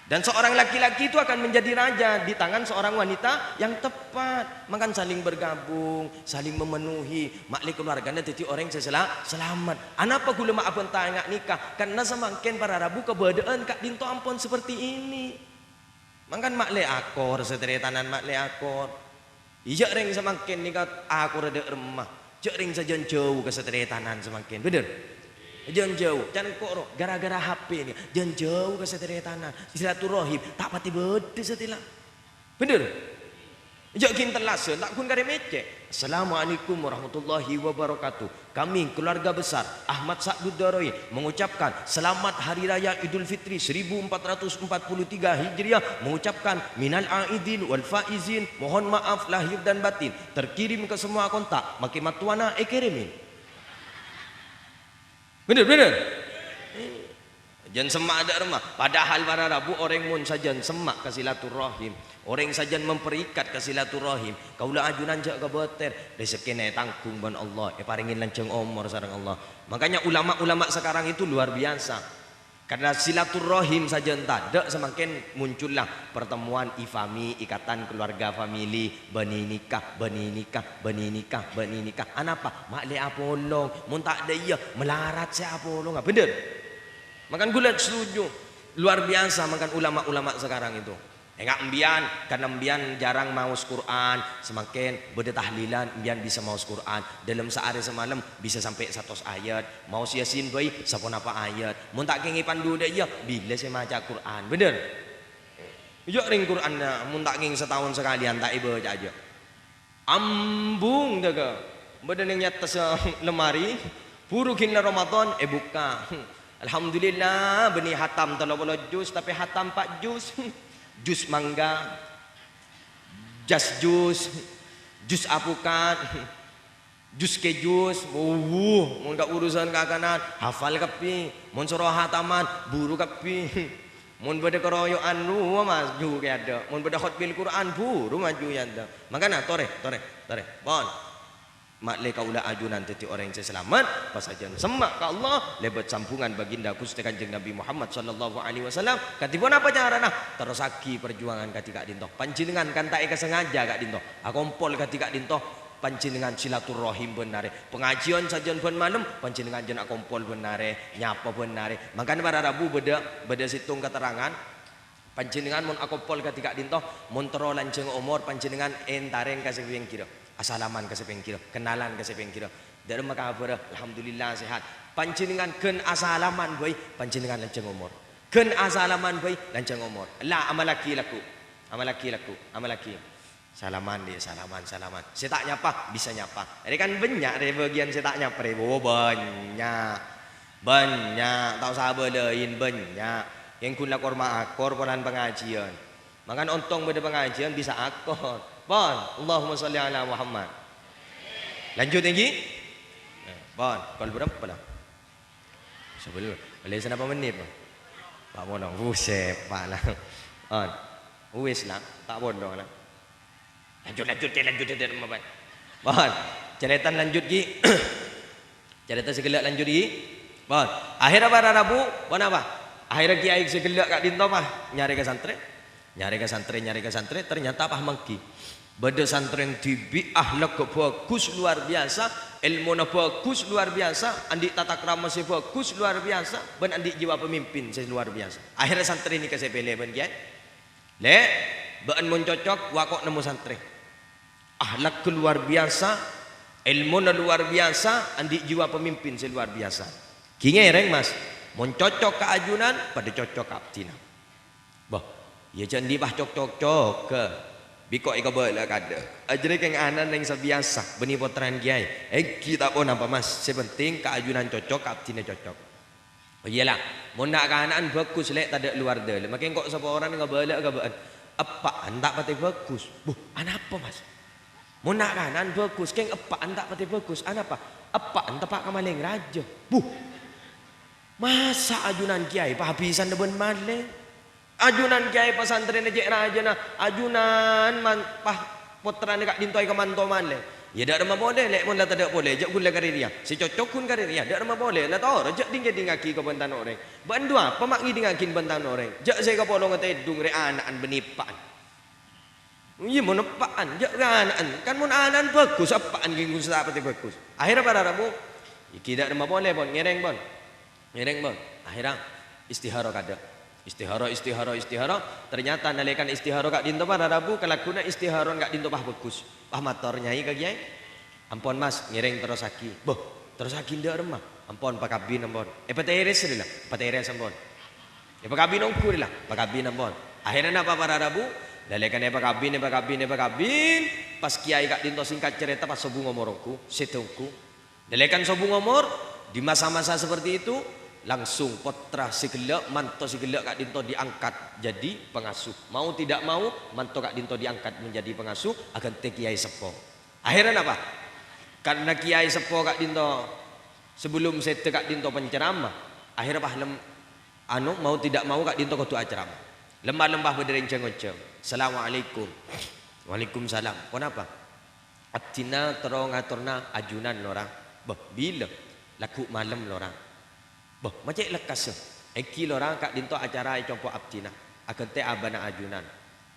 dan seorang laki-laki itu akan menjadi raja di tangan seorang wanita yang tepat. Makan saling bergabung, saling memenuhi. Makli keluarganya jadi orang yang selamat. Anapa gula maaf tanya nikah? Karena semakin para rabu kebedaan kak dinto ampun seperti ini. Makan makle akor seteretanan makle akor. Iya ring semakin nikah akor ada remah. Jak ring saja jauh ke seteretanan semakin. Bener? Jangan jauh. Jangan kok gara-gara HP ini. Jangan jauh ke seteretanan. Silaturahim tak pati beda setelah. Bener? Jak kita langsung tak kun kare mecek. Assalamualaikum warahmatullahi wabarakatuh. Kami keluarga besar Ahmad Sa'dud Daroin mengucapkan selamat Hari Raya Idul Fitri 1443 Hijriah, mengucapkan minal aidin wal faizin, mohon maaf lahir dan batin, terkirim ke semua kontak maki matuana kirimin. Bener. Jangan semak ada remah. Padahal para rabu orang mun saja semak ke silaturahim. Orang saja memperikat ke silaturahim. Kaulah ajunan jak ke beter. Rezeki na tanggung ban Allah. Paringin lanceng umur sareng Allah. Makanya ulama-ulama sekarang itu luar biasa. Karena silaturahim saja tak ada semakin muncullah pertemuan ifami, ikatan keluarga famili, bani nikah. Anapa? Mak le apolong. Mun tak ada iya melarat saya apolong. Bener? Makan gulat setuju. Luar biasa makan ulama-ulama sekarang itu. Enggak embian, karena embian jarang maus Quran, semakin beda tahlilan embian bisa maus Quran. Dalam sehari semalam bisa sampai 100 ayat. Maus Yasin bayi sapon apa ayat. Mun tak kengi pandu dah ya bila saya baca Quran. Bener? Yo ring Quran mun tak kengi setahun sekalian tak ibu aja. Ambung dah ke. Beda ning nyata lemari, purukin Ramadan buka. Alhamdulillah benih hatam 30 juz tapi hatam 4 juz. Jus mangga, jus apukat, jus kejus, mun gak urusan kakanan, hafal kapi, mun suruh hataman, buru kapi, mun beda keroyokan lu maju kayak ada, mun beda khutbil Quran buru maju ya ada. Makanya tore, bon. Mak le kaulah ajunan teti orang yang selamat pasajan semak ke Allah lebat sampungan baginda Gusti Kanjeng Nabi Muhammad sallallahu alaihi wasallam katipun apa carana terusaki perjuangan katika dinto panjenengan kan tak sengaja kak dinto akompol katika dinto panjenengan silaturahim benare pengajian sajian ben malam panjenengan jen akompol benare nyapa benare makanya para rabu beda situng keterangan panjenengan mun akompol katika dinto mun tero lanceng umur panjenengan entareng kasih yang kira asalaman ke sepengkira, kenalan ke sepengkira. Dari makabara, alhamdulillah sehat. Panjenengan ken asalaman boy, panjenengan lanceng umur. Ken asalaman boy, lanceng umur. La amalaki laku. Salaman dia, salaman. Saya tak nyapa, bisa nyapa. Ini kan banyak dari bagian saya tak nyapa. Banyak. Tahu sahabat lain banyak. Yang kun lakor akor polan pengajian. Makan ontong pada pengajian bisa akor. Bon, Allahumma salli ala Muhammad. Lanjut lagi. Bon, kalau berapa lah? Sebelum, boleh senapa menit? Tak boleh. Buset, pak lah. Bon, wis lah, tak boleh lah. Lanjut. Bon, cerita lanjut lagi. Cerita segala lanjut lagi. Bon, akhirnya pada Rabu, bon apa? Akhirnya kiai segelak kak dinto mah nyari ke santri, ternyata apa mangki. Beda santren tibi ahlak bagus luar biasa, ilmu bagus luar biasa, andi tata krama bagus luar biasa, ben andi jiwa pemimpin luar biasa. Akhirnya santri ini kasih pilih ben kiai. Le, ben mun cocok wakok nemu santri. Ahlak luar biasa, ilmu luar biasa, andi jiwa pemimpin luar biasa. Kingereng mas, mun cocok ke ajunan pada cocok ke abtina. Bah, ya jangan dibah cocok ke. Biko ika boleh kada. Ajre keng anan yang sebiasa beni potran kiai. Kita pun apa mas? Sepenting ke ajunan cocok, ke abtina cocok. Oh iyalah, mun nak kanan bagus lek tak ada luar deh. Makin kok sapa orang enggak boleh gabaan. Apa antak pati bagus. Anak apa mas? Mun nak kanan bagus, keng apa antak pati bagus. Anak apa? Apa antak pak kamaling raja. Masa ajunan kiai pahabisan deben maleng. Ajunan kiai pesantren ejek raja na ajunan man pah putra kak dintoi ke manto maleng. Ya dak ada boleh lek mun la tak boleh jak gula kari dia. Si cocok kun kari dia dak ada boleh la tau rejak tinggi dingaki ke bentan orang. Bandu apa mak ngi dingakin bentan orang. Jak saya ke polong tedung re anaan benipan. Iya mun apaan jak anaan kan mun anan bagus apaan ginggung sapati bagus. Akhirnya pada Rabu iki dak ada boleh bon ngereng bon. Ngereng bon, akhirnya istihara kada. Istihara. Ternyata nalekan istihara kak dinto pada Rabu kelakuna istihara kak dinto pah bagus. Pah mator nyai ke kiai. Ampun mas, ngereng terus aki. Terus aki ndak remah. Ampun pak kabin ampun. Pateres lah, pateres ampun. Pak kabin ongkur lah, pak kabin ampun. Akhirnya napa pada Rabu? Nalekan pak kabin. Pas kiai kak dinto singkat cerita pas sobu ngomorku, setungku. Nalekan sobu ngomor di masa-masa seperti itu langsung putra segelak manto segelak kak dinto diangkat jadi pengasuh. Mau tidak mau manto kak dinto diangkat menjadi pengasuh akan te kiai sepo. Akhirnya apa? Karena kiai sepo kak dinto sebelum sete kak dinto penceramah. Akhirnya bah mau tidak mau kak dinto kudu acara. Lembah-lembah bederenceng-enceng. Assalamualaikum. Waalaikumsalam. Kenapa? Abtina terong aturna ajunan orang. Bila laku malam lorang. Macam lekas. Eki lorang kak dinto acara compo abtina. Akan te abana ajunan.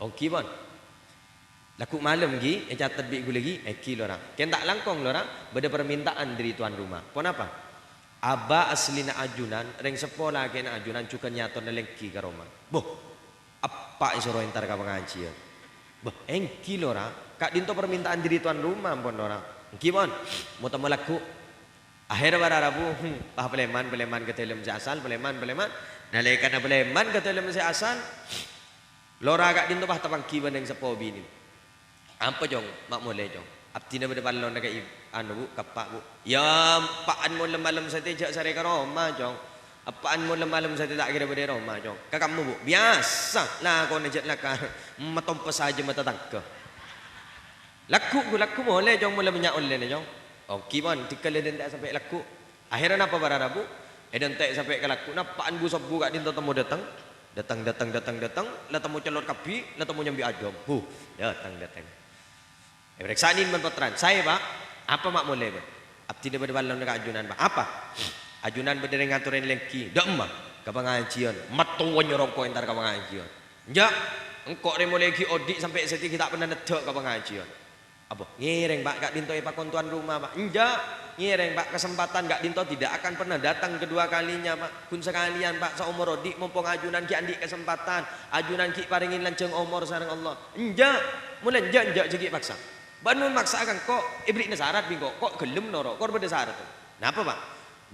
Okey bon. Laku malam gi, catat bi lagi eki lorang. Ken tak langkong lorang beda permintaan dari tuan rumah. Kenapa? Aba aslina ajunan, reng sepola kena ajunan cukan nyaton lengki ke rumah. Apa isoro entar ka pengajian. Engki lorang kak dinto permintaan dari tuan rumah pon lorang. Okey bon. Mau temu laku akhirnya pada Rabu, peleman ke telem si asal, peleman. Nalekan peleman ke telem si asal, lora agak dinto pah tapangki bandeng sepo bini. Apa jong, mak mulai jong. Abtina pada balon nak anu bu, kapak bu. Ya, apaan mau lem-lem saya jak sare ke Roma jong. Apaan mau lem-lem saya tak kira pada Roma jong. Kakakmu bu, biasa lah kau najat lah kan. Matompes saja mata tangke. Laku boleh jong mulai banyak online jong. Okey man, tikal dan tak sampai laku. Akhirnya apa pada Rabu? Dan tak sampai ke laku. Napaan bu sabu kak dinto temu datang. Lah temu calon kapi, lah temu nyambi ajom. Datang. Periksain menpotran. Saya pak, apa mak boleh pak? Abdi dia berbalon dekat ajunan pak. Apa? Ajunan berdiri ngaturin lengki. Dak emak ke pengajian. Matuan nyorongko entar ke pengajian. Ya, engkau remo lagi odik sampai setik kita pernah netek ke pengajian. Apa? Ngireng pak gak dinto pak kontuan rumah pak. Enggak, ngireng pak kesempatan gak dinto tidak akan pernah datang kedua kalinya pak. Kun sekalian pak seumur odik mumpung ajunan ki andi kesempatan. Ajunan ki paringin lanceng umur sareng Allah. Enggak, mulai enggak jegi paksa. Banun maksa akan kok ibrik syarat bingko. Kok gelem norok, kok beda syarat tu. Napa pak?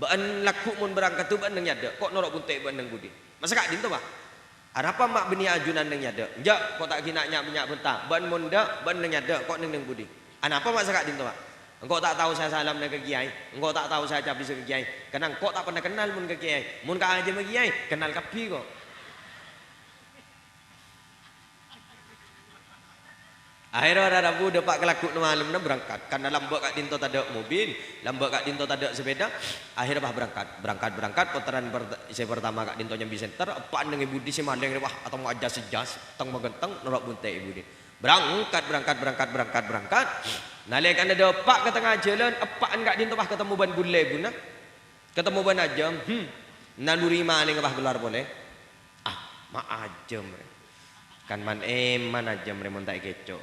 Ban laku mun berangkat tu ban nang nyada. Kok norok bunte ban nang budi. Masa gak dinto pak? Apa mak beni ajunan nang nyada? Enggak, kok tak kina minyak bentang. Ban munda, ban nang nyada, kok nang budi. Apa mak sakak dinto pak? Engkau tak tahu saya salam ke kiai, engkau tak tahu saya cabis ke kiai. Karena engkau tak pernah kenal mun ke kiai. Mun ka aja ke kiai, kenal kapi kok. Akhirnya ada Rabu dapat kelakuk malam na berangkat. Karena lambak kak dinto tak ada mobil, lambak kak dinto tak ada sepeda. Akhirnya bah berangkat. Putaran saya pertama kak dinto nyambi center. Apaan dengan ibu di si maleng wah atau mau aja sejas, tang magentang norok bunte ibu di. Berangkat. Nalekan ada pak ke tengah jalan. Apaan kak dinto bah ketemu ban gule guna. Ketemu ban ajam, naluri mana ngabah gelar boleh? Mak ajam. Kan man ajam remon tak keco.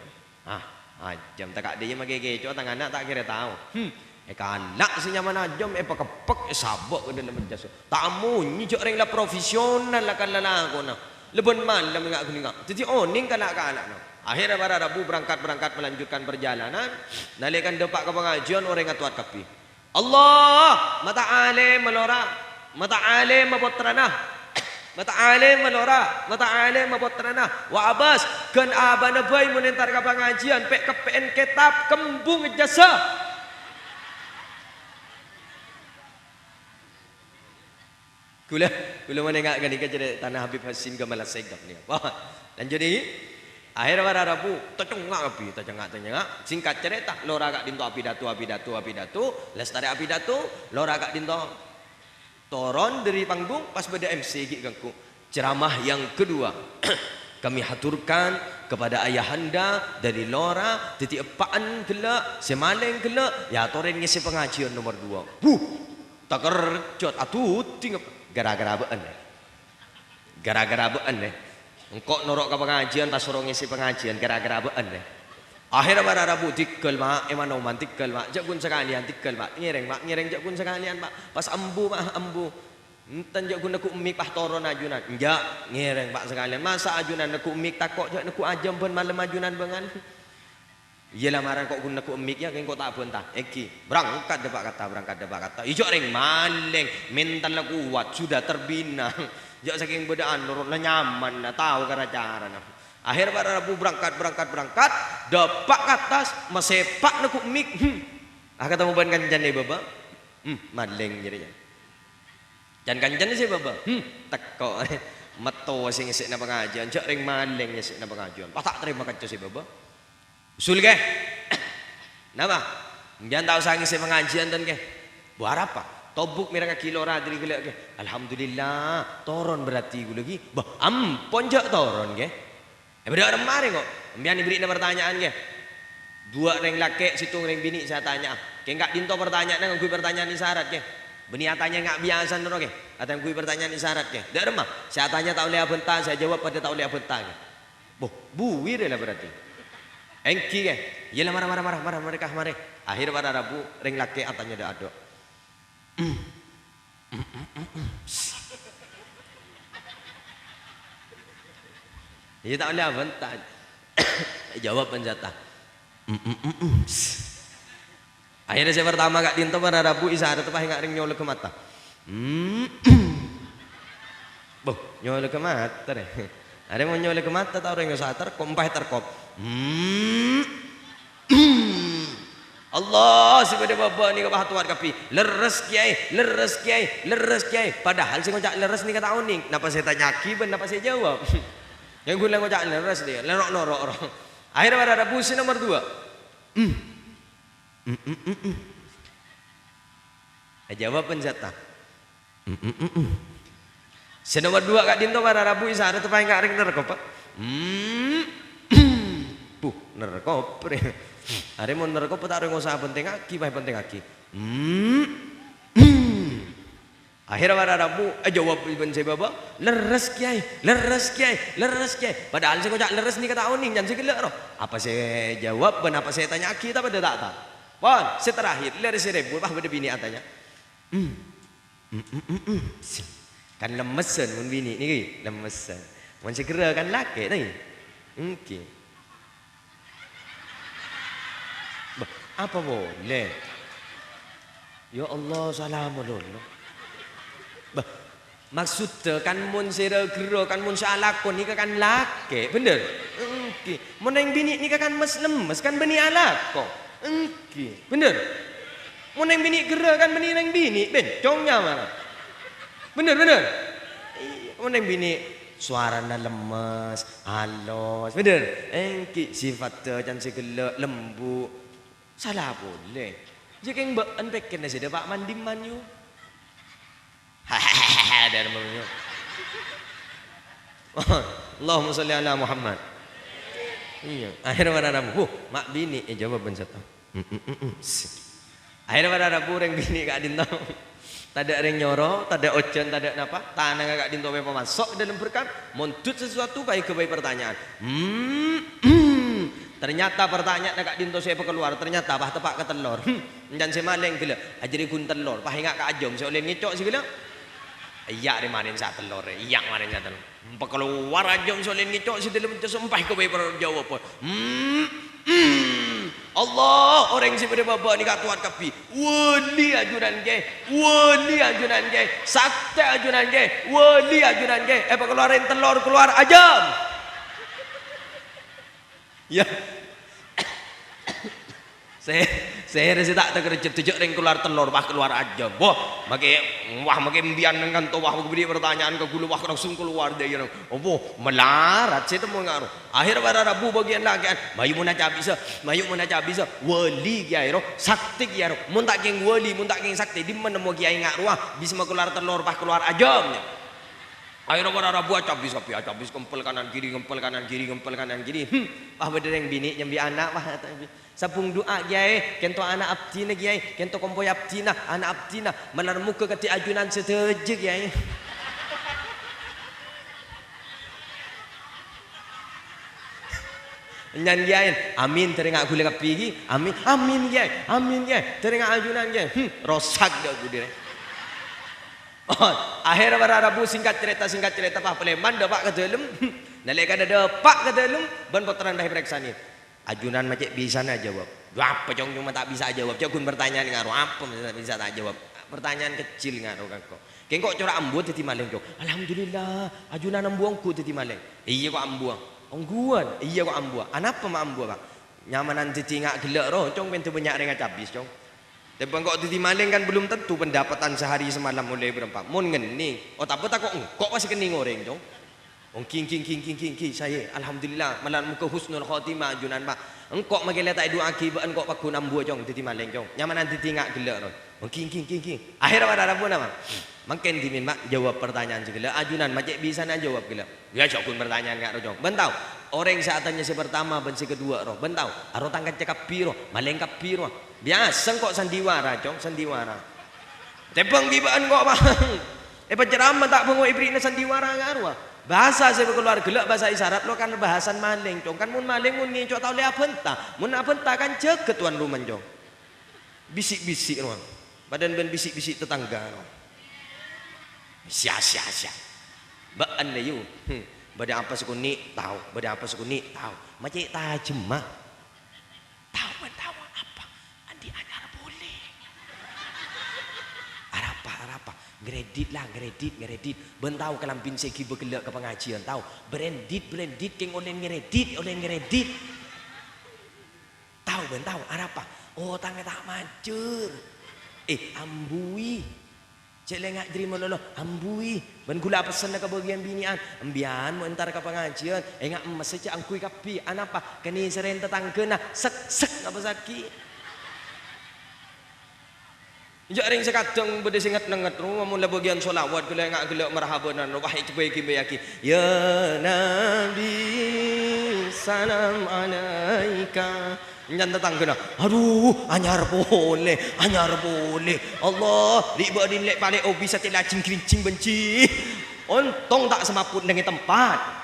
Ajam tak kak dia mage keco tangan anak tak kira tahu. Kanak si nyaman ajam pakepek sabok ke dalam menjas. Tamu ni jok reng la profesional lah kan lalako na. Lebon malam ngak kuning. Jadi oning kanak-kanak na. Akhirnya para Rabu berangkat melanjutkan perjalanan. Nalikan depak ke pengajian orang ngatuat kapi. Allah mata alim melora, mata alim mabotrana, mata alim melora, mata alim mabotrana. Wa abas kan abana bay menentar ke pengajian pek kepen kitab kembung jasa. Kula menengak gani ke jadi tanah Habib Hasim ke Malasegap ni. Wah, lanjut ni. Akhirnya para Rabu tercengak api, tercengak. Singkat cerita, lora kak dinto api datu. Lestari api datu, lora kak dinto toron dari panggung pas beda MC gigangku. Ceramah yang kedua kami haturkan kepada ayahanda dari lora titi epaan gelak, semaleng gelak, ya toren ngisi pengajian nomor 2. Tak kerjot atuh tinggal. Gara-gara bean deh. Engkau norok ke pengajian pas suruh ngisi pengajian gara-gara bean deh. Akhirnya para Rabu tikel mak, emang noman tikel mak, jakun sekalian tikel mak, ngireng jakun sekalian mak, pas ambu enten jakun aku umik pah toron ajunan, enggak ngireng pak sekalian, masa ajunan aku umik takok jak aku ajam pun malam ajunan bengan. Iyalah marah kok guna ku emik ya kau tak bentah. Eki berangkat depak kata. Ijo ring maleng mental kuat sudah terbina. Jak saking bedaan nurut nyaman lah tahu cara cara. Akhir para Rabu berangkat. Depak atas mesepak nak ku emik. Ketemu ban kanjan ni baba. Maleng jadinya. Jan kanjan ni si baba. Teko meto sing isik na pengajian. Jak ring maleng isik na pengajian. Tak terima kaca si baba. Usul ke? Napa? Jangan tahu sangi saya pengajian dan ke? Buat apa? Tobuk mereka kilo radri gelak ke? Alhamdulillah, toron berarti gue lagi. Bah, ampun jak toron ke? Beda orang mari kok. Biar diberi pertanyaan ke? 2 reng laki, situ reng bini saya tanya. Ke enggak dinto pertanyaan nang gue pertanyaan isyarat ke? Beni tanya enggak biasa nero ke? Atau gue pertanyaan isyarat ke? Dak remah. Saya tanya tak boleh abentah, saya jawab pada tak boleh abentah ke? Boh, buwir lah berarti. Engki ke, yelah marah mereka mari. Akhir pada Rabu ring laki atanya dah ada. Ia tak boleh bentar. Jawab penjata. Akhirnya saya pertama kak dinto pada Rabu isyarat apa enggak ring nyolok ke mata. Boh, nyolok ke mata deh. Ada mau nyolok ke mata tahu ring satar kompah terkop. Allah si pada bapa ni kabah tuat kapi leres kiai padahal si ngocak leres ni kata unik napa saya tanya kiban napa saya jawab yang gula ngocak leres dia norok akhirnya pada Rabu si nomor 2 jawab penjata si nomor 2 kak dinto pada Rabu isyarat tu paling kak ring nerko pak nerko pre hari mau nerko tak ada ngusah penting aki akhirnya pada Rabu jawab iban saya baba leres kiai padahal saya kocak leres ni kata uning jangan saya gelak roh apa saya jawab ben apa saya tanya aki tak pada tak pon saya terakhir leres seribu bah pada bini atanya kan lemesan mun bini ni lemesan mun segera kan laki ni okey. Apa boleh? Ya Allah salam dulu. Maksudnya kan mun sira gera kan mun salakon ni kan laki, bener? Okey. Mun yang bini ni kan mes lemes kan beni alako. Okey, bener? Mun yang bini gera kan beni nang bini, bencongnya mana? Bener. Mun yang bini suaranya lemes, halus, bener? Engki sifatnya jangan segelak lembu. Salah boleh. Jika yang bean peken nasi dah pak mandi manyu. Hahaha dari manyu. Allahumma salli ala Muhammad. Iya. Akhirnya pada Rabu, mak bini jawab bencata. Akhirnya pada Rabu orang bini kak dinto. Tak ada orang nyoro, tak ada ojen, tak ada apa. Tanah agak dinto apa masuk dalam berkam. Montut sesuatu baik ke baik pertanyaan. Ternyata pertanyaan agak dinto saya keluar. Ternyata bah tepak ke telur. Dan saya maleng gila. Ajari kun telur. Bah ingat ke ajom. Saya oleh ngecok sih gila. Iya kemarin saat telur. Iya kemarin saat telur. Pak keluar ajom saya oleh ngecok sih dalam sempah ke baik perjawab. Allah orang si berbaba ni kat tuan kapi wali ajunan ke wali ajunan ke sakti ajunan ke wali ajunan ke apa keluarin telur keluar ajam ya saya rasa tak terkejut tujuh ring keluar telur bah keluar ajam wah makai mbian dengan tu wah beri pertanyaan ke gulu wah langsung keluar dia oh melarat saya temu ngaruh akhir pada Rabu bagian lagi mayu mun aja bisa wali kiai ro sakti kiai ro mun tak geng wali mun tak geng sakti di mana mau kiai ngaruh bisa mau keluar telur bah keluar ajam akhirnya pada Rabu acabis kempel kanan kiri ah bedereng bini nyambi anak wah sapung doa kiai kento anak abdina kiai kento kompoy abdina anak abdina melar muka kati ajunan seteje kiai nyan kiai amin teringat aku lek pigi amin kiai teringat ajunan kiai rosak dah aku dire akhirnya pada Rabu singkat cerita Pak Peleman dapat ke dalam nalika ada pak ke dalam ban putaran dah periksa ni ajunan macam bisa nak jawab apa cong cuma tak bisa jawab cakun pertanyaan ngaruh apa bisa tak jawab pertanyaan kecil ngaruh kau kengkok corak ambu teti maleng cong alhamdulillah ajunan ambuangku teti maleng iya kok ambuang ongguan iya kok ambuang anapa ma ambuang pak nyamanan teti ngak gelak roh cong pentu banyak dengan cabis cong tapi kok titi maling kan belum tentu pendapatan sehari semalam mulai berempat. Mun ngening. Oh tak apa tak kok masih kening orang jong. King saya alhamdulillah malam muka husnul khotimah ajunan mak. Engkok magela tak doa ki engkok paku nambu jong titi maling jong. Nyaman nanti tingak gelak ron. King. Akhirnya pada Rabu nama. Makin dimin mak jawab pertanyaan segala ajunan macam bisa nak jawab gelak. Ya cakun pertanyaan ngak jong. Bentau. Orang saatnya si pertama ben si kedua roh. Bentau. Aro tangkat cakap piro, maling kap piro. Biasa kok sandiwara cong sandiwara tepang gibaan kok bang penceramah tak bengok ibrina sandiwara ngaruh bahasa saya keluar gelak bahasa isyarat lo kan bahasan maling cong kan mun maling mun ngicok tau le apenta mun apenta kan cek ketuan rumah cong bisik-bisik ruang badan ben bisik-bisik tetangga sia baan le yu badan apa sekuni tahu badan apa sekuni tahu macam tajem mah tahu Geredit bentau kelampin segi bergelak ke pengajian tahu berendit keng oleh ngeredit tahu bentau apa oh tangga tak mancur ambui cek lengak terima lolo ambui ben gula pesen ke bagian binian embian mau entar ke pengajian ngak emas cek angkui kapi anapa kini seren tetangga sek apa sakit jak ring sekadang bede singat nengat rumah mula bagian solawat gula ngak gelak marhabanan wahai cebai kimbayaki ya nabi salam alaika nyan tetangga aduh anyar boleh Allah libadin lek balik obi satila cingkring benci untung tak semaput dengan tempat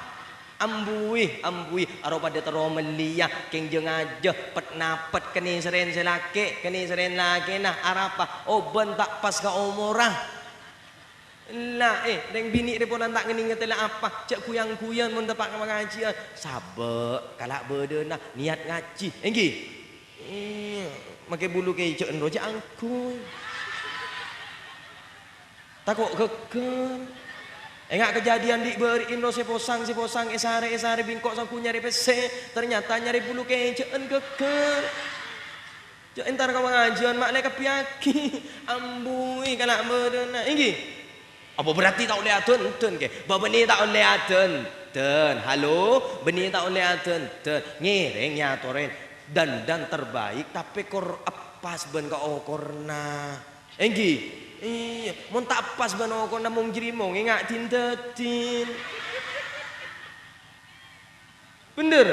ambui aro pada tero melia keng jeung aja pet napet keni seren selake keni seren laki nah arapa oben tak pas ka umurah lah deng bini reponan tak ngeni ngetela apa cek kuyang-kuyang mun tepak pengajian sabek kalak bedeuna niat ngaji enggi make bulu ke cek endo cek angkuy takok keken enggak kejadian di beri indo si posang esare bingkok sangku nyari pese ternyata nyari bulu kecen keke cek entar kau pengajian mak lek kepiaki ambui kalak bedena inggi apa berarti tak oleh adun ke babeni tak oleh adun halo beni tak oleh adun ngiring nyatoren dan terbaik tapi kor apas ben ka okorna enggi iya mun tak pas ben okorna mung jrimong ngak tindetin bener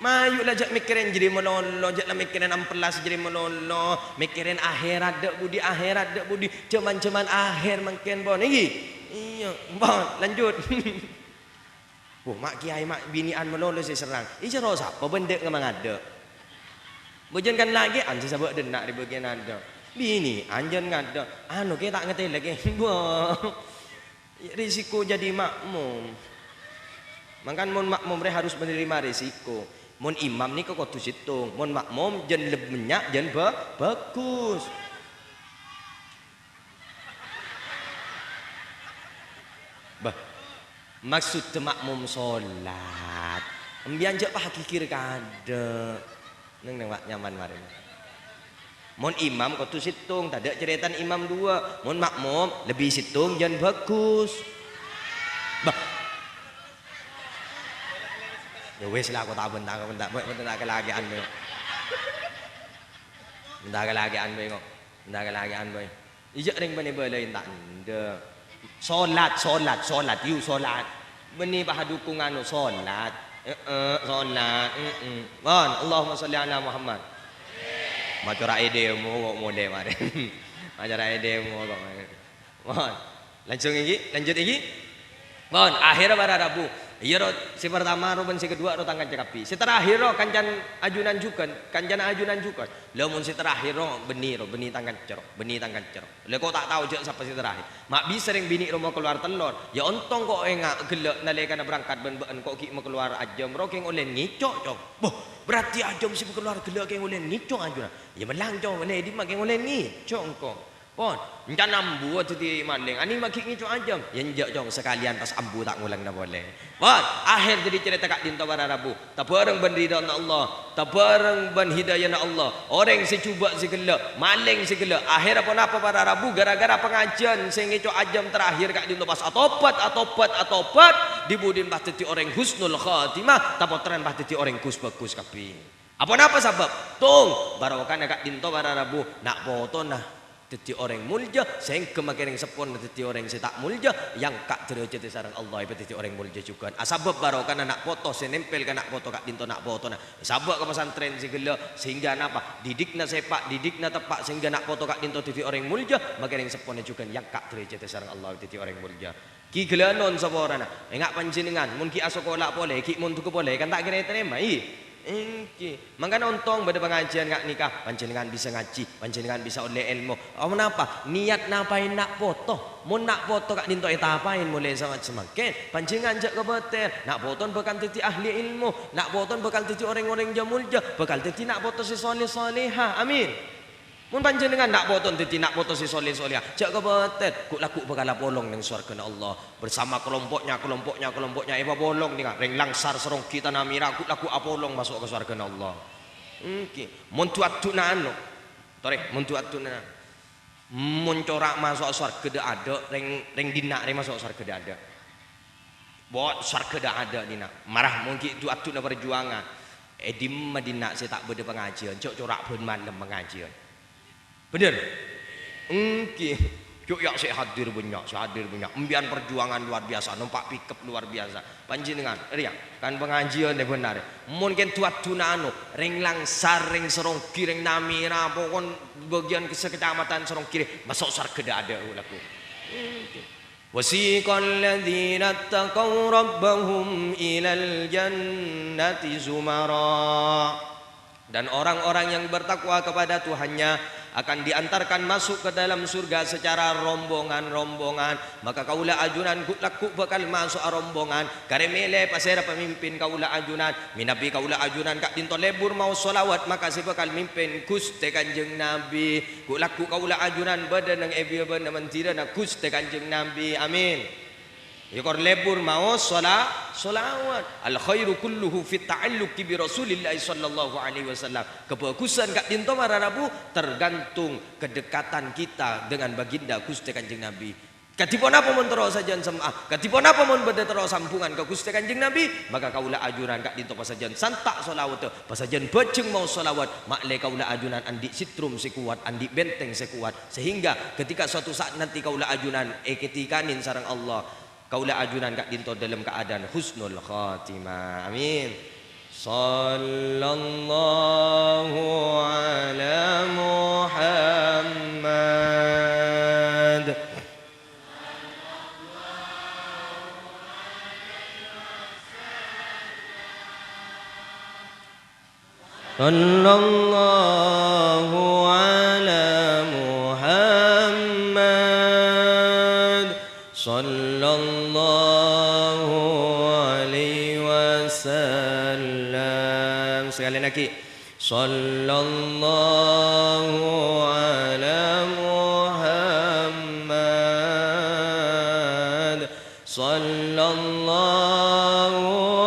Mayulah jak mikirin jadi melolo, jak lah mikirin ampelas jadi melolo, mikirin akhirat dak budi, akhirat dak budi, cuman akhir makin bon iki. Iya, bon lanjut. Oh, mak kiai mak binian melolo saya serang. Iya ro sapa bendek ngemang ada. Bojan kan lagi anjir sabak denak di bagian ada. Bini anjen ngada. Anu ke tak ngerti lagi. Wah. Risiko jadi makmum. Makan mon makmum harus menerima risiko. Mon imam ni kau kudu situng, mon makmum jen lebih minyak jen bagus. Bah, maksud makmum solat, ambian je bah kikir kada, neng wak nyaman marin. Mon imam kudu situng, tak ada ceretan imam dua, mon makmum lebih situng jen bagus. Bah. Ya wes lah aku tak bentak kelagian boy. Bentak kelagian boy kok. Bentak kelagian boy. Ijak ring bani boleh tak anda. Solat. You solat. Bani bah dukungan solat. Solat. Bon, Allahumma salli ala Muhammad. Macam ide mu kok mode mari. Macam ide mu kok mari. Bon. Lanjut lagi. Bon, akhir pada Rabu. Iya ro, si pertama ro si kedua ro tangkan cekapi. Si terakhir ro kancan ajunan juga. Lamun si terakhir ro beni tangkan cerok, Lah kok tak tahu je siapa si terakhir. Mak bi sering bini ro mau keluar telur. Ya ontong kok engak gelek nalekana berangkat ben kok ki mau keluar ajam ro keng olen ngicok cok. Boh, berarti ajam si keluar gelek keng olen ngicok ajunan. Ya melang cok ne di mak keng olen ngicok engko. Pon, encan ambu tu di maling. Ani maki ngicu ajam. Yenjak jong sekalian pas ambu tak ngulang dah boleh. Pon, akhir jadi cerita kak dinto pada Rabu. Tak bareng ben ridha Allah, tak bareng ben hidayah Allah. Orang si cuba si gelak, maling si gelak. Akhir apa pada Rabu gara-gara pengajian sing ngicu ajam terakhir kak dinto pas atopat dibudin pas teti orang husnul khatimah, tak potren pas teti orang bagus kapi. Apa sebab? Tung barokan kak dinto pada Rabu nak foto nah. Teti orang mulja, sehingga kemakiran sepon teti orang si tak mulja, yang kak derajat sarang Allah itu teti orang mulja juga. Asabab barokan anak foto, senempel kan anak foto kak dinto nak foto nah. Sabab ke pesantren si gelo sehingga apa? Didikna sepak, didikna tepak sehingga nak foto kak dinto teti orang mulja, makiran sepon juga yang kak derajat sarang Allah teti orang mulja. Ki gelanon saborana, engak panjenengan, mun ki asokola boleh, ki mun tuku boleh, kan tak kira terima. Engki, mangkana ontong pada pengajian ngak nikah, panjenengan bisa ngaji, panjenengan bisa oleh ilmu. Oh menapa? Niat napain nak foto, mun nak foto kak dinto eta apain mulai sama semakin. Panjenengan jak kebetel, nak foto bakal titi ahli ilmu, nak foto bakal titi orang-orang jamulja, bakal titi nak foto si soleh soleha. Amin. Mun panjenengan nak foto titi nak foto si soleh soleha, jak kebetel, kuk laku bakal polong nang surga Allah bersama kelompoknya eba bolong nih reng langsar serong kita namira kuk laku apolong masuk ke surga Allah. Mun tuatuna anu, torek mun tuatuna mun corak masuk surga ada, reng dina reng masuk surga ada. Buat surga ada dina. Marah mungkin tuatuna perjuangan. Edim Madinah saya tak beda pengajian, corak pun malam pengajian. Bener? Cuk ya saya hadir banyak. Embian perjuangan luar biasa, numpak pickup luar biasa. Panjenengan, riak kan pengajian deh benar. Mungkin tuat tunano, ring langsar, ring serong kiri, ring namira, pokon bagian kecamatan serong kiri, masuk surga ada ulaku. Wasiqal ladzina taqaw rabbahum ilal jannati zumara. Dan orang-orang yang bertakwa kepada Tuhannya akan diantarkan masuk ke dalam surga secara rombongan-rombongan. Maka kaulah ajunan laku bakal masuk rombongan. Karemele pasera pemimpin kaulah ajunan. Minabi kaulah ajunan kak dinto lebur mau solawat maka si bakal mimpin Gusti Kanjeng Nabi. Laku kaulah ajunan badan ng ebiya bana mentira na Gusti Kanjeng Nabi. Amin. Yukor lebur mau solawat. Al khairu kulluhu fit ta'alluqi bi Rasulillah sallallahu alaihi wasallam. Kebagusan kak dinto mararabu tergantung kedekatan kita dengan baginda Gusti Kanjeng Nabi. Katipun apa mun terus sajan sembah, katipun apa mun beda terus sampungan ke Gusti Kanjeng Nabi, maka kaulah ajunan kak dinto pasajan santak solawat, pasajan bejeng mau solawat, makle kaulah ajunan andi sitrum sekuat, andi benteng sekuat, sehingga ketika suatu saat nanti kaulah ajunan ketikanin sareng Allah. Kaulah ajunan kak dinto dalam keadaan husnul khatimah. Amin. Sallallahu ala Muhammad. Sallallahu ala Muhammad. Sallallahu alaihi wasallam. Sekali lagi. Sallallahu ala Muhammad. Sallallahu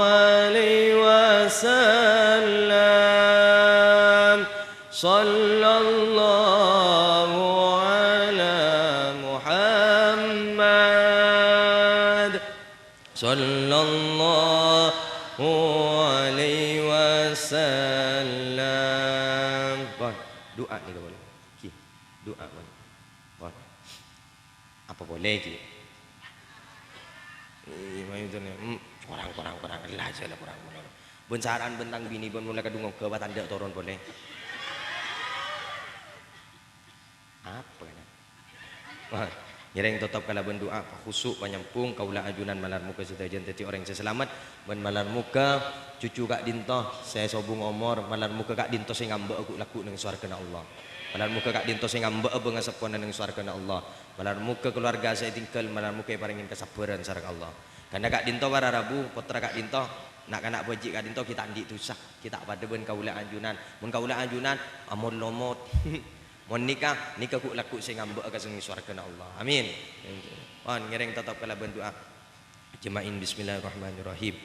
alaihi wasallam. Sallallahu ala Muhammad. Sallallahu alaihi wasallam. Bon, doa ni boleh. Ki, doa bon. Bon. Apa boleh ki? Mai tu ni. Kurang lah saja kurang. Bencaran bentang bini pun mulai kadung ke tanda turun boleh. Apa kan? Wah, yang tetap kalau berdoa khusuk panyampung kaula ajunan malar muka setajan teti orang yang selamat ben malar muka cucu kak dintoh saya sobung omor malar muka kak dintoh sing ngambek aku laku nang swargana Allah. Malar muka kak dintoh sing ngambek beung ngasepon nang swargana Allah. Malar muka keluarga saya tinggal malar muka paringin kesabaran sareng Allah. Karena kak dintoh para rabu putra kak dintoh nak kanak bajik kak dintoh kita andik tusah kita pada ben kaula ajunan. Mun kaula ajunan amon lomot Mon nikah ku laku sing ngambek ka sing swargana Allah. Amin. Pon ngereng tetap kala berdoa. Jema'in bismillahirrahmanirrahim.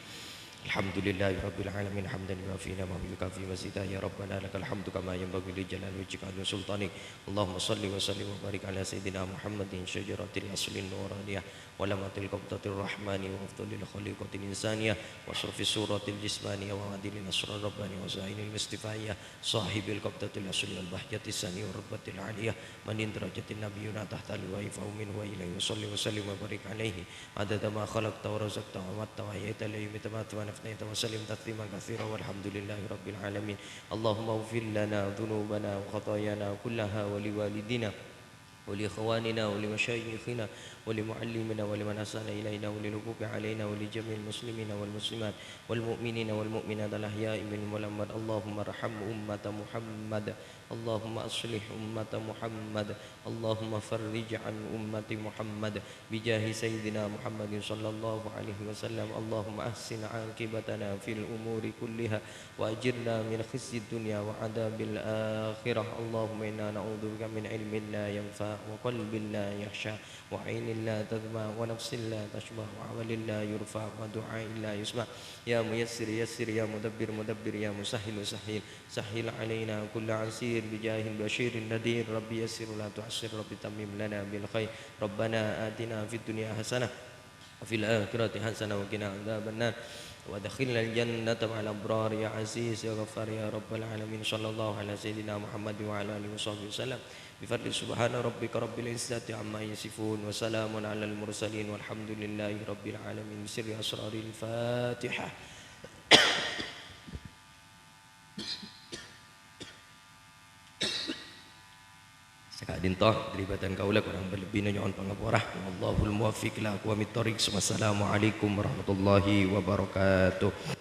Alhamdulillahirabbil alamin hamdan yuafina wa yukafi mazida ya rabbana lakal hamdu kama yanbaghi li jalali wajhika wa sultanik. Allahumma shalli wa sallim wa barik ala sayidina Muhammadin syajaratil aslin nuraniyah wa lamatil qabdatir rahmani wa afdalil khaliqatil insaniyah wa surfi suratil jismaniyah wa adilil asrar rabbani wa zainil mustifaiyah sahibil qabdatil asli wal bahjatis sani wa rubbatil aliyah manin darajatin nabiyyuna tahta liwa'i faumin wa ilaihi wa sallim wa barik alaihi adada ma khalaqta wa razaqta wa matta wa hayaita la yumita wa nafnaita wa sallim tatsliman katsira walhamdulillahi rabbil alamin. Allahumma ighfir lana dhunubana wa khatayana kullaha wa liwalidina ولإخواننا ولمشايخنا ولمعلمنا ولمن أحسن إلينا وللحقوق علينا ولجميع المسلمين والمسلمات والمؤمنين والمؤمنات الأحياء منهم والأموات. اللهم ارحم أمة محمد. اللهم أصلح أمة محمد. اللهم فرج عن أمة محمد بجاه سيدنا محمد صلى الله عليه وسلم. اللهم أحسن عاقبتنا في الأمور كلها وأجرنا من خزي الدنيا وعذاب الآخرة. اللهم إنا نعوذ بك من علم لا ينفع وقلب لا يخشى وعين لا تدمع ونفس لا تشبع وعمل لا يرفع ودعاء لا يسمع. يا ميسر يسر يا مدبر مدبر يا مسهل سهل سهل علينا كل عسير بجاه البشير النذير. ربي يسر لا تعسر ربي تمم لنا بالخير. ربنا آتنا في الدنيا حسنة وفي الآخرة حسنة وقنا عذاب النار وادخلنا الجنة مع الأبرار يا عزيز يا غفار يا رب العالمين. صلى الله على سيدنا محمد وعلى آله وصحبه وسلم بفضل سبحان ربك رب العزة عما يصفون وسلام على المرسلين والحمد لله رب العالمين. بسر أسرار الفاتحة. Sekadin toh deribatan kaulah kurang berlebih nyon pangaporah. Wallahul muwaffiq ila aqwamit thoriq. Wassalamualaikum warahmatullahi wabarakatuh.